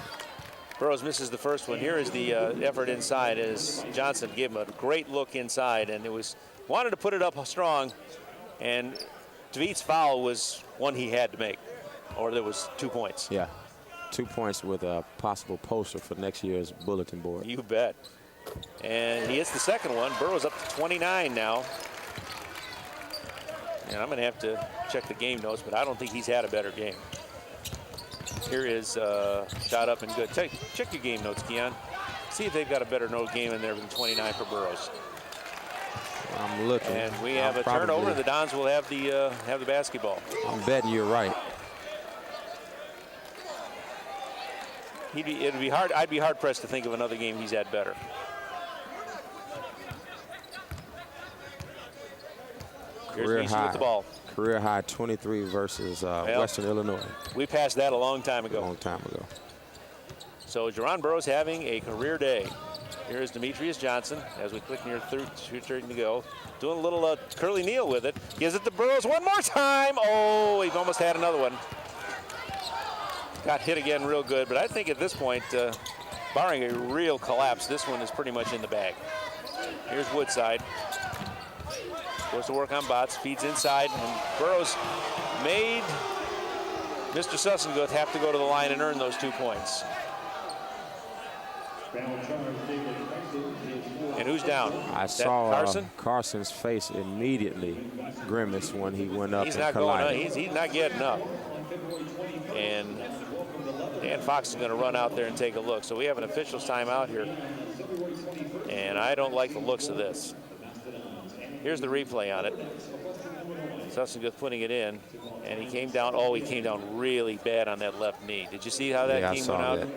Burrows misses the first one. Here is the effort inside as Johnson gave him a great look inside, and it was wanted to put it up strong, and Tveit's foul was one he had to make, or there was 2 points. Yeah, 2 points with a possible poster for next year's bulletin board. You bet. And he hits the second one. Burrows up to 29 now. And I'm going to have to check the game notes, but I don't think he's had a better game. Here is shot up and good. Check your game notes, Keon. See if they've got a better note game in there than 29 for Burroughs. I'm looking. And we have a turnover. The Dons will have the basketball. I'm betting you're right. It'd be hard. I'd be hard pressed to think of another game he's had better. Career Here's high. with the ball. Career high 23 versus Western Illinois. We passed that a long time ago. A long time ago. So Jerron Burroughs having a career day. Here's Demetrius Johnson as we click near 2:30 to go. Doing a little curly kneel with it. Gives it to Burroughs one more time. Oh, he almost had another one. Got hit again real good, but I think at this point, barring a real collapse, this one is pretty much in the bag. Here's Woodside. Goes to work on Botts, feeds inside, and Burroughs made Mr. Sussenguth have to go to the line and earn those 2 points. And who's down? I saw Carson's face immediately grimace when he went up and collided. He's not getting up. And Dan Fox is going to run out there and take a look. So we have an official's timeout here. And I don't like the looks of this. Here's the replay on it. Sussenguth putting it in, and he came down. Oh, he came down really bad on that left knee. Did you see how that team went out? That.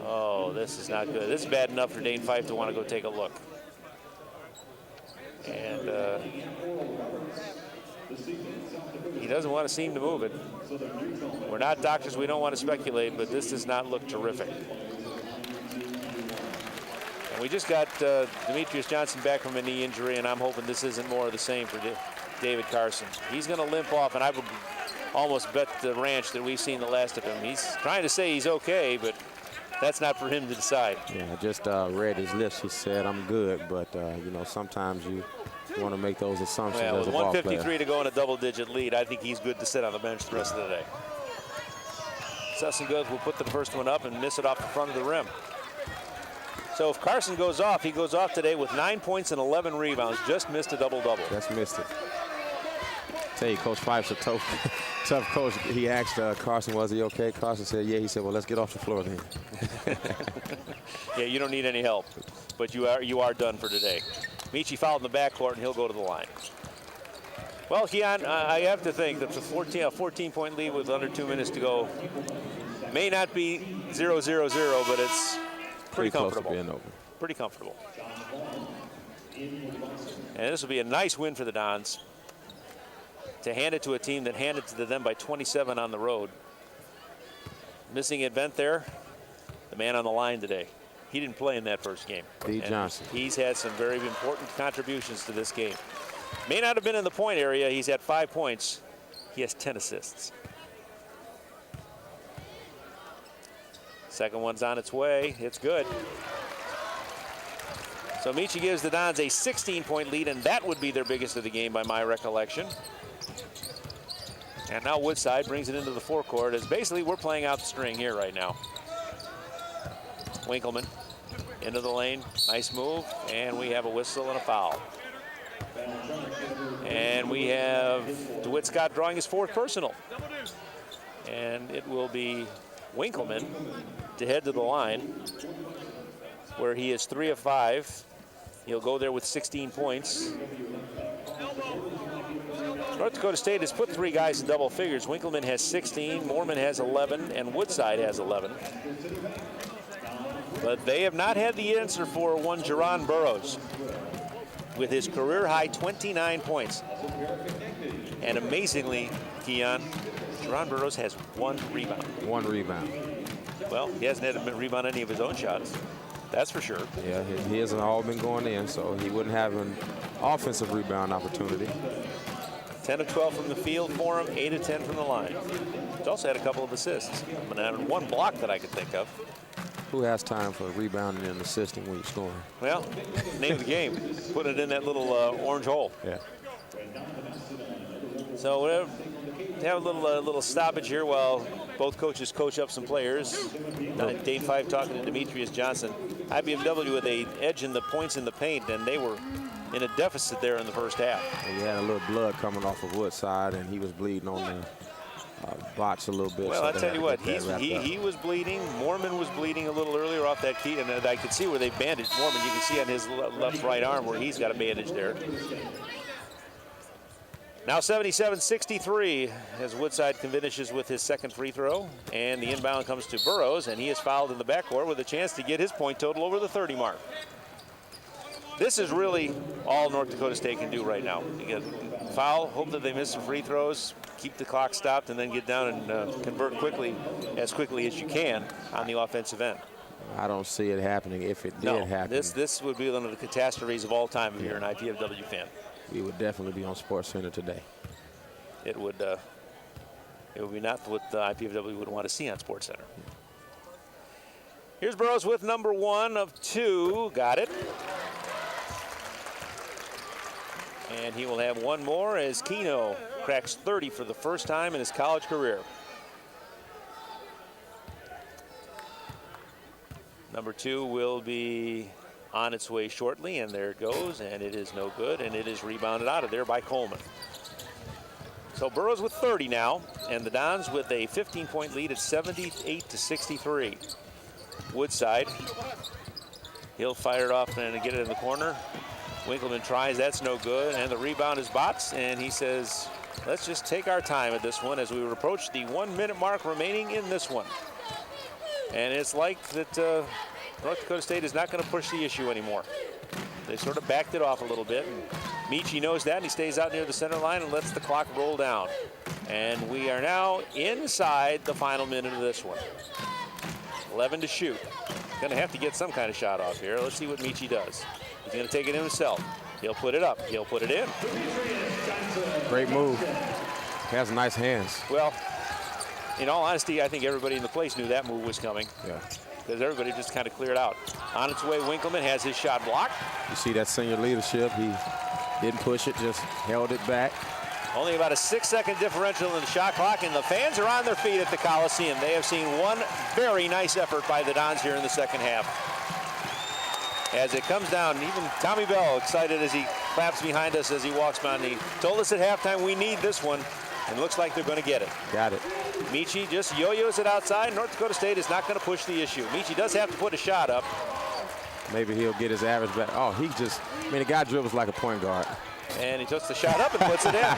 Oh, this is not good. This is bad enough for Dane Fife to want to go take a look. And he doesn't want to seem to move it. We're not doctors. We don't want to speculate, but this does not look terrific. We just got Demetrius Johnson back from a knee injury, and I'm hoping this isn't more of the same for David Carson. He's going to limp off, and I would almost bet the ranch that we've seen the last of him. He's trying to say he's okay, but that's not for him to decide. Yeah, I just read his lips. He said, I'm good, but, you know, sometimes you want to make those assumptions as a ball player. With 1:53 to go in a double-digit lead, I think he's good to sit on the bench the rest of the day. Sussenguth will put the first one up and miss it off the front of the rim. So if Carson goes off, he goes off today with 9 points and 11 rebounds. Just missed a double-double. Just missed it. Tell you, Coach Fife's a tough coach. He asked Carson, was he okay? Carson said, yeah. He said, well, let's get off the floor then. Yeah, you don't need any help, but you are done for today. Michi fouled in the backcourt, and he'll go to the line. Well, Keon, I have to think that a 14-point lead with under 2 minutes to go may not be 0-0-0, but it's pretty comfortable. Close to being over. Pretty comfortable. And this will be a nice win for the Dons to hand it to a team that handed it to them by 27 on the road. Missing event there, the man on the line today. He didn't play in that first game. D. Johnson. He's had some very important contributions to this game. May not have been in the point area. He's had 5 points. He has 10 assists. Second one's on its way. It's good. So Michi gives the Dons a 16-point lead, and that would be their biggest of the game by my recollection. And now Woodside brings it into the forecourt as basically we're playing out the string here right now. Winkleman into the lane. Nice move. And we have a whistle and a foul. And we have DeWitt Scott drawing his fourth personal. And it will be Winkleman to head to the line where he is 3 of 5. He'll go there with 16 points. North Dakota State has put 3 guys in double figures. Winkleman has 16, Moorman has 11, and Woodside has 11. But they have not had the answer for one Jerron Burroughs with his career-high 29 points. And amazingly, Keon, Jerron Burroughs has 1 rebound. 1 rebound. Well, he hasn't had to rebound any of his own shots. That's for sure. Yeah, he hasn't all been going in, so he wouldn't have an offensive rebound opportunity. 10 of 12 from the field for him, 8 of 10 from the line. He's also had a couple of assists. And 1 block that I could think of. Who has time for rebounding and assisting when you're scoring? Well, name of the game. Put it in that little orange hole. Yeah. So we'll have a little stoppage here while both coaches coach up some players. Dane Fife talking to Demetrius Johnson. IBFW with an edge in the points in the paint, and they were in a deficit there in the first half. And he had a little blood coming off of Woodside, and he was bleeding on the botch a little bit. Well, so I'll tell you what, he was bleeding. Mormon was bleeding a little earlier off that key, and I could see where they bandaged Mormon. You can see on his left right arm where he's got a bandage there. Now 77-63 as Woodside finishes with his second free throw, and the inbound comes to Burrows, and he is fouled in the backcourt with a chance to get his point total over the 30 mark. This is really all North Dakota State can do right now. You get foul, hope that they miss some free throws, keep the clock stopped, and then get down and convert quickly as you can on the offensive end. I don't see it happening. If it did happen, this would be one of the catastrophes of all time if you're an IPFW fan. We would definitely be on SportsCenter today. It would be not what the IPFW would want to see on SportsCenter. Here's Burrows with number 1 of 2. Got it. And he will have one more as Keno cracks 30 for the first time in his college career. Number 2 will be on its way shortly, and there it goes, and it is no good, and it is rebounded out of there by Coleman. So Burrows with 30 now, and the Dons with a 15-point lead at 78-63. Woodside, he'll fire it off and get it in the corner. Winkleman tries, that's no good, and the rebound is Botts, and he says, let's just take our time at this one as we approach the 1-minute mark remaining in this one. And it's like that North Dakota State is not going to push the issue anymore. They sort of backed it off a little bit. And Michi knows that, and he stays out near the center line and lets the clock roll down. And we are now inside the final minute of this one. 11 to shoot. Going to have to get some kind of shot off here. Let's see what Michi does. He's going to take it in himself. He'll put it up. He'll put it in. Great move. He has nice hands. Well, in all honesty, I think everybody in the place knew that move was coming. Yeah. Because everybody just kind of cleared out. On its way, Winkleman has his shot blocked. You see that senior leadership. He didn't push it, just held it back. Only about a 6-second differential in the shot clock, and the fans are on their feet at the Coliseum. They have seen one very nice effort by the Dons here in the second half. As it comes down, even Tommy Bell excited as he claps behind us as he walks by. He told us at halftime we need this one, and looks like they're going to get it. Got it. Michi just yo-yos it outside. North Dakota State is not going to push the issue. Michi does have to put a shot up. Maybe he'll get his average back. Oh, the guy dribbles like a point guard. And he takes the shot up and puts it in.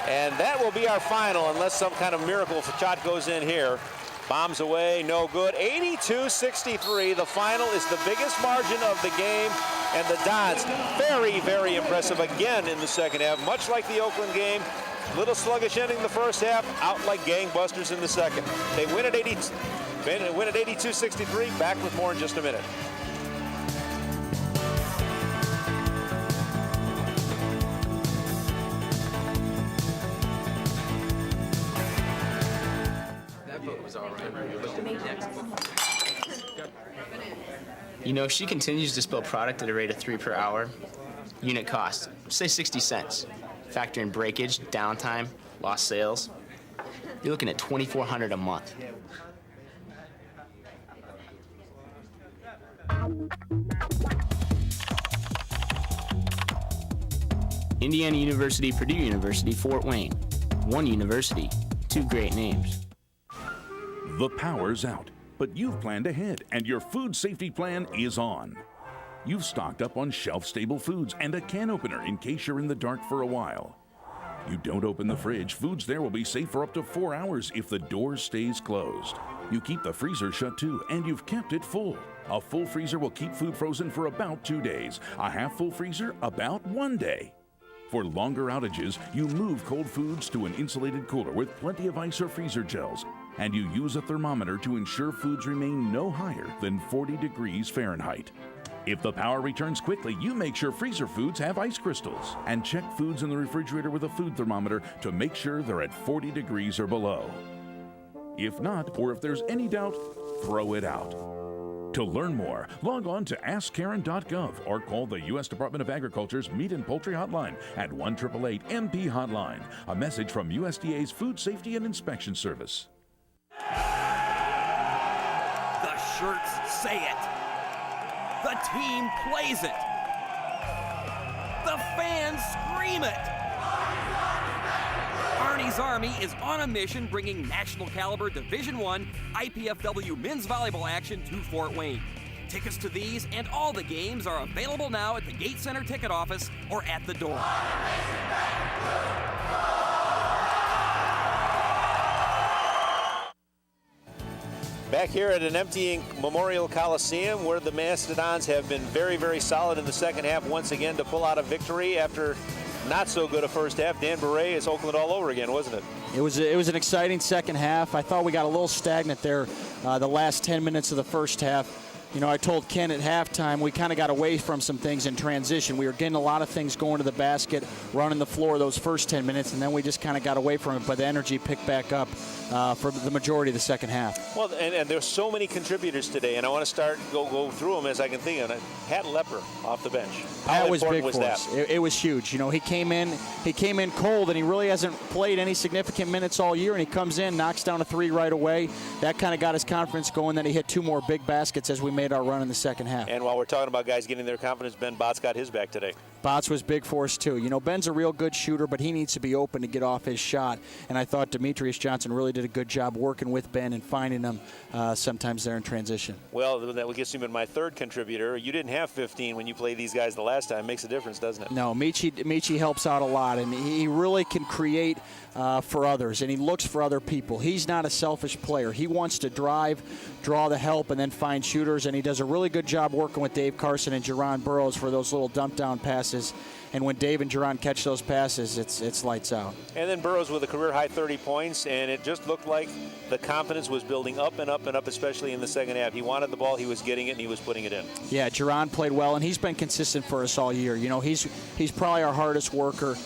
And that will be our final unless some kind of miracle shot goes in here. Bombs away, no good. 82-63. The final is the biggest margin of the game. And the Dons, very, very impressive again in the second half. Much like the Oakland game, little sluggish ending the first half, out like gangbusters in the second. They win at 82-63. Back with more in just a minute. You know, she continues to spill product at a rate of 3 per hour. Unit cost, say 60 cents. Factor in breakage, downtime, lost sales. You're looking at $2,400 a month. Indiana University, Purdue University, Fort Wayne. One university, 2 great names. The power's out, but you've planned ahead, and your food safety plan is on. You've stocked up on shelf-stable foods and a can opener in case you're in the dark for a while. You don't open the fridge, foods there will be safe for up to 4 hours if the door stays closed. You keep the freezer shut too, and you've kept it full. A full freezer will keep food frozen for about 2 days. A half-full freezer, about 1 day. For longer outages, you move cold foods to an insulated cooler with plenty of ice or freezer gels, and you use a thermometer to ensure foods remain no higher than 40 degrees Fahrenheit. If the power returns quickly, you make sure freezer foods have ice crystals, and check foods in the refrigerator with a food thermometer to make sure they're at 40 degrees or below. If not, or if there's any doubt, throw it out. To learn more, log on to AskKaren.gov or call the U.S. Department of Agriculture's Meat and Poultry Hotline at 1-888-MP-HOTLINE. A message from USDA's Food Safety and Inspection Service. The shirts say it. The team plays it. Name it! Arnie's Army is on a mission bringing national caliber Division I IPFW men's volleyball action to Fort Wayne. Tickets to these and all the games are available now at the Gate Center ticket office or at the door. Back here at an emptying Memorial Coliseum where the Mastodons have been very, very solid in the second half once again to pull out a victory after not so good a first half. Dan Beret is Oakland all over again, wasn't it? It was an exciting second half. I thought we got a little stagnant there the last 10 minutes of the first half. You know, I told Ken at halftime we kind of got away from some things in transition. We were getting a lot of things going to the basket, running the floor those first 10 minutes, and then we just kind of got away from it, but the energy picked back up for the majority of the second half. Well, and there's so many contributors today, and I want to start go through them as I can think of it. Pat Lepper off the bench. That was big for us. It was huge. You know, he came in cold, and he really hasn't played any significant minutes all year, and he comes in, knocks down a three right away. That kind of got his confidence going. Then he hit two more big baskets as we made our run in the second half. And while we're talking about guys getting their confidence, Ben Botts got his back today. Botts was big for us too. You know, Ben's a real good shooter, but he needs to be open to get off his shot. And I thought Demetrius Johnson really did a good job working with Ben and finding him sometimes there in transition. Well, that gets him in my third contributor. You didn't have 15 when you played these guys the last time. It makes a difference, doesn't it? No, Michi helps out a lot, and he really can create for others, and he looks for other people. He's not a selfish player. He wants to drive, draw the help, and then find shooters, and he does a really good job working with Dave Carson and Jerron Burroughs for those little dump-down passes. And when Dave and Jerron catch those passes, it's lights out. And then Burroughs with a career-high 30 points, and it just looked like the confidence was building up and up and up, especially in the second half. He wanted the ball, he was getting it, and he was putting it in. Yeah, Jerron played well, and he's been consistent for us all year. You know, he's probably our hardest worker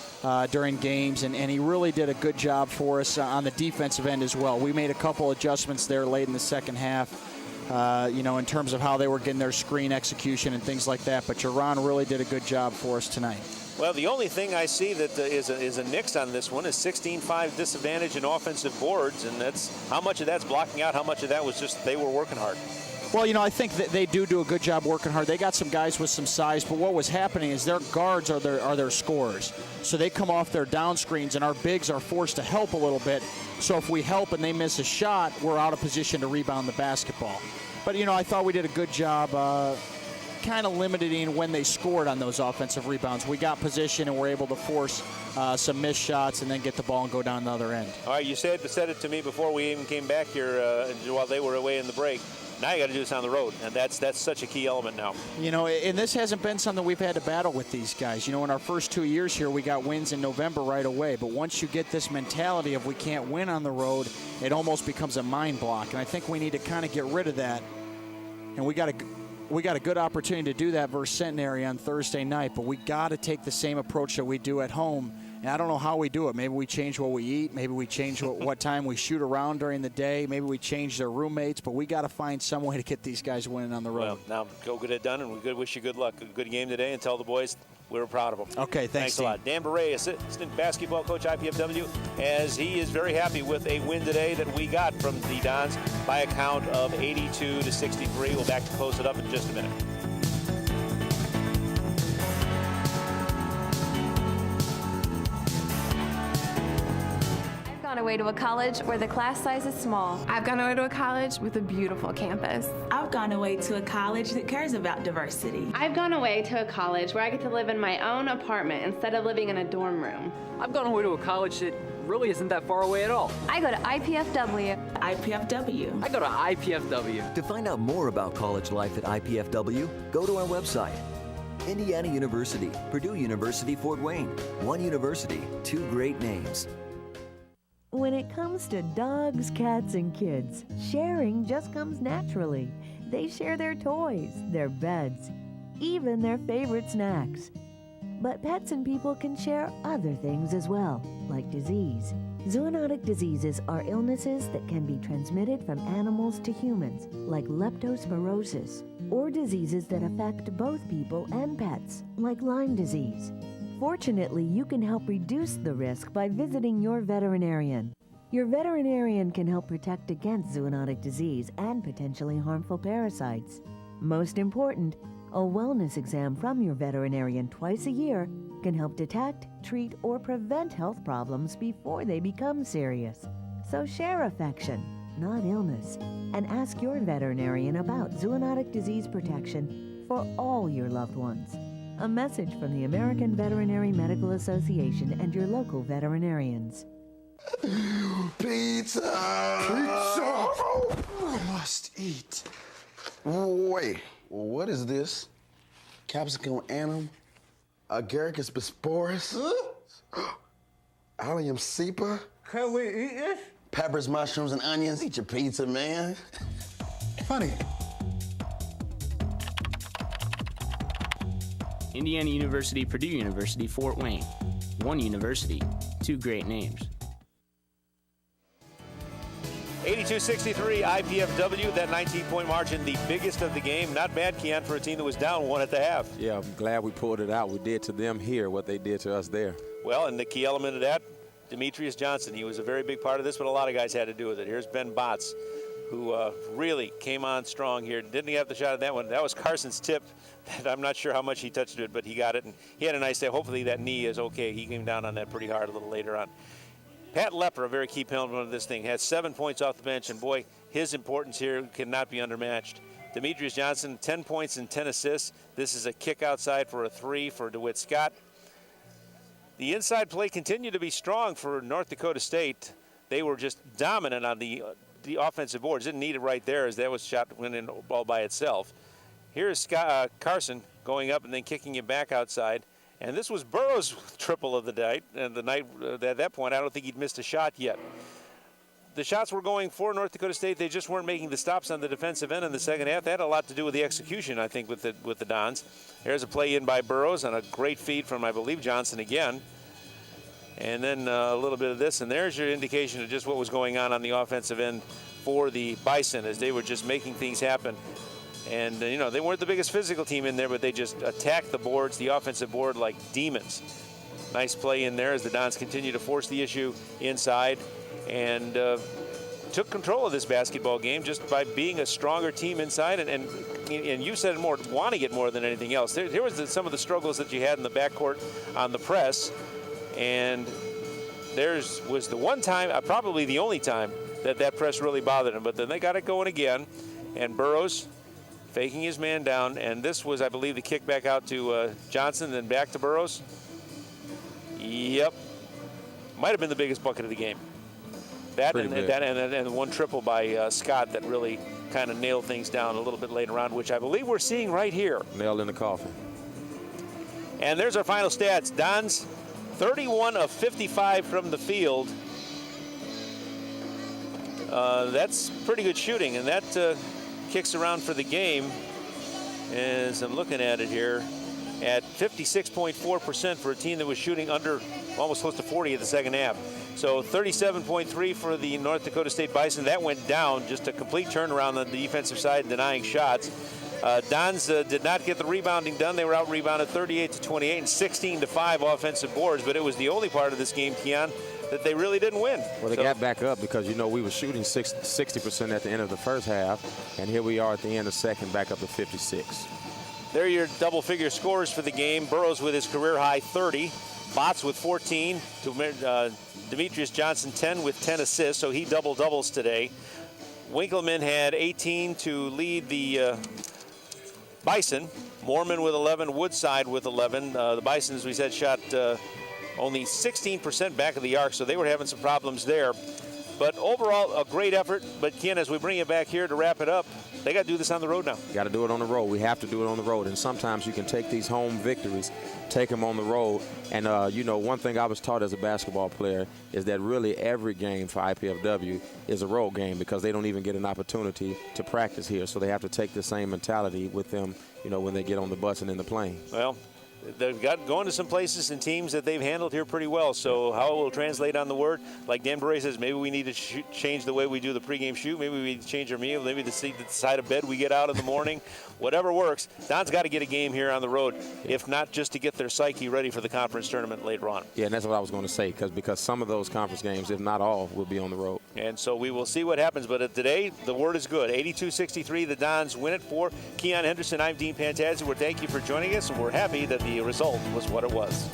during games, and he really did a good job for us on the defensive end as well. We made a couple adjustments there late in the second half. You know, in terms of how they were getting their screen execution and things like that. But Jerron really did a good job for us tonight. Well, the only thing I see that is a nix on this one is 16-5 disadvantage in offensive boards, and that's how much of that's blocking out, how much of that was just they were working hard. Well, you know, I think that they do a good job working hard. They got some guys with some size, but what was happening is their guards are their scorers. So they come off their down screens, and our bigs are forced to help a little bit. So if we help and they miss a shot, we're out of position to rebound the basketball. But, you know, I thought we did a good job kind of limiting when they scored on those offensive rebounds. We got position and were able to force some missed shots and then get the ball and go down the other end. All right, you said it to me before we even came back here while they were away in the break. Now you got to do this on the road, and that's such a key element now. You know, and this hasn't been something we've had to battle with these guys. You know, in our first 2 years here, we got wins in November right away. But once you get this mentality of we can't win on the road, it almost becomes a mind block. And I think we need to kind of get rid of that. And we got a good opportunity to do that versus Centenary on Thursday night. But we got to take the same approach that we do at home. And I don't know how we do it. Maybe we change what we eat. Maybe we change what time we shoot around during the day. Maybe we change their roommates. But we got to find some way to get these guys winning on the road. Well, now go get it done, and we wish you good luck. A good game today, and tell the boys we were proud of them. Okay, thanks a lot. Dan Beret, assistant basketball coach, IPFW, as he is very happy with a win today that we got from the Dons by a count of 82-63. We'll back to close it up in just a minute. I've gone away to a college where the class size is small. I've gone away to a college with a beautiful campus. I've gone away to a college that cares about diversity. I've gone away to a college where I get to live in my own apartment instead of living in a dorm room. I've gone away to a college that really isn't that far away at all. I go to IPFW. IPFW. I go to IPFW. To find out more about college life at IPFW, go to our website. Indiana University, Purdue University, Fort Wayne. One university, two great names. When it comes to dogs, cats, and kids, sharing just comes naturally. They share their toys, their beds, even their favorite snacks. But pets and people can share other things as well, like disease. Zoonotic diseases are illnesses that can be transmitted from animals to humans, like leptospirosis, or diseases that affect both people and pets, like Lyme disease. Fortunately, you can help reduce the risk by visiting your veterinarian. Your veterinarian can help protect against zoonotic disease and potentially harmful parasites. Most important, a wellness exam from your veterinarian twice a year can help detect, treat, or prevent health problems before they become serious. So share affection, not illness, and ask your veterinarian about zoonotic disease protection for all your loved ones. A message from the American Veterinary Medical Association and your local veterinarians. Pizza! Pizza! I must eat. Wait, what is this? Capsicum anum? Agaricus bisporus? Allium cepa? Can we eat this? Peppers, mushrooms, and onions. Eat your pizza, man. Funny. Indiana University, Purdue University, Fort Wayne. One university, two great names. 82-63 IPFW, that 19-point margin, the biggest of the game. Not bad, Keon, for a team that was down 1 at the half. Yeah, I'm glad we pulled it out. We did to them here what they did to us there. Well, and the key element of that, Demetrius Johnson. He was a very big part of this, but a lot of guys had to do with it. Here's Ben Botts, who really came on strong here. Didn't he have the shot at that one? That was Carson's tip. I'm not sure how much he touched it, but he got it, and he had a nice day. Hopefully that knee is okay. He came down on that pretty hard a little later on. Pat Lepper, a very key element of this thing, had 7 points off the bench, and boy, his importance here cannot be undermatched. Demetrius Johnson, 10 points and 10 assists. This is a kick outside for a 3 for DeWitt Scott. The inside play continued to be strong for North Dakota State. They were just dominant on the offensive boards. Didn't need it right there as that was shot went in all by itself. Here's Carson going up and then kicking it back outside. And this was Burroughs' triple of the night. And at that point, I don't think he'd missed a shot yet. The shots were going for North Dakota State. They just weren't making the stops on the defensive end in the second half. That had a lot to do with the execution, I think, with the Dons. There's a play in by Burroughs on a great feed from, I believe, Johnson again. And then a little bit of this. And there's your indication of just what was going on the offensive end for the Bison as they were just making things happen. And, they weren't the biggest physical team in there, but they just attacked the boards, the offensive board, like demons. Nice play in there as the Dons continue to force the issue inside and took control of this basketball game just by being a stronger team inside. And you said it more, wanting it more than anything else. There was some of the struggles that you had in the backcourt on the press. And theirs was the one time, probably the only time, that press really bothered them. But then they got it going again. And Burroughs faking his man down, and this was, I believe, the kick back out to Johnson, then back to Burroughs. Yep. Might have been the biggest bucket of the game. And one triple by Scott that really kind of nailed things down a little bit later on, which I believe we're seeing right here. Nailed in the coffin. And there's our final stats. Dons, 31 of 55 from the field. That's pretty good shooting, and that kicks around for the game, as I'm looking at it here, at 56.4% for a team that was shooting under almost close to 40 at the second half. So 37.3 for the North Dakota State Bison. That went down, just a complete turnaround on the defensive side, denying shots. Dons did not get the rebounding done. They were out rebounded 38-28 and 16-5 offensive boards, but it was the only part of this game, Keon, that they really didn't win. Well, they got back up because, we were shooting 60% at the end of the first half, and here we are at the end of the second, back up to 56. There are your double-figure scores for the game. Burroughs with his career-high 30. Botts with 14. Demetrius Johnson 10 with 10 assists, so he double-doubles today. Winkleman had 18 to lead the Bison. Mormon with 11. Woodside with 11. The Bison, as we said, shot only 16% back of the arc, so they were having some problems there. But overall, a great effort. But Ken, as we bring it back here to wrap it up, they got to do this on the road now. Got to do it on the road. We have to do it on the road. And sometimes you can take these home victories, take them on the road. And, one thing I was taught as a basketball player is that really every game for IPFW is a road game because they don't even get an opportunity to practice here. So they have to take the same mentality with them, when they get on the bus and in the plane. Well, they've got going to some places and teams that they've handled here pretty well. So how it will translate on the word, like Dan Bure says, maybe we need to change the way we do the pregame shoot. Maybe we need to change our meal. Maybe the side of bed we get out in the morning. Whatever works. Don's got to get a game here on the road, if not just to get their psyche ready for the conference tournament later on. Yeah, and that's what I was going to say, because some of those conference games, if not all, will be on the road. And so we will see what happens. But today, the word is good. 82-63, the Dons win it for Keon Henderson. I'm Dean Pantazzi. Thank you for joining us, and we're happy that the result was what it was.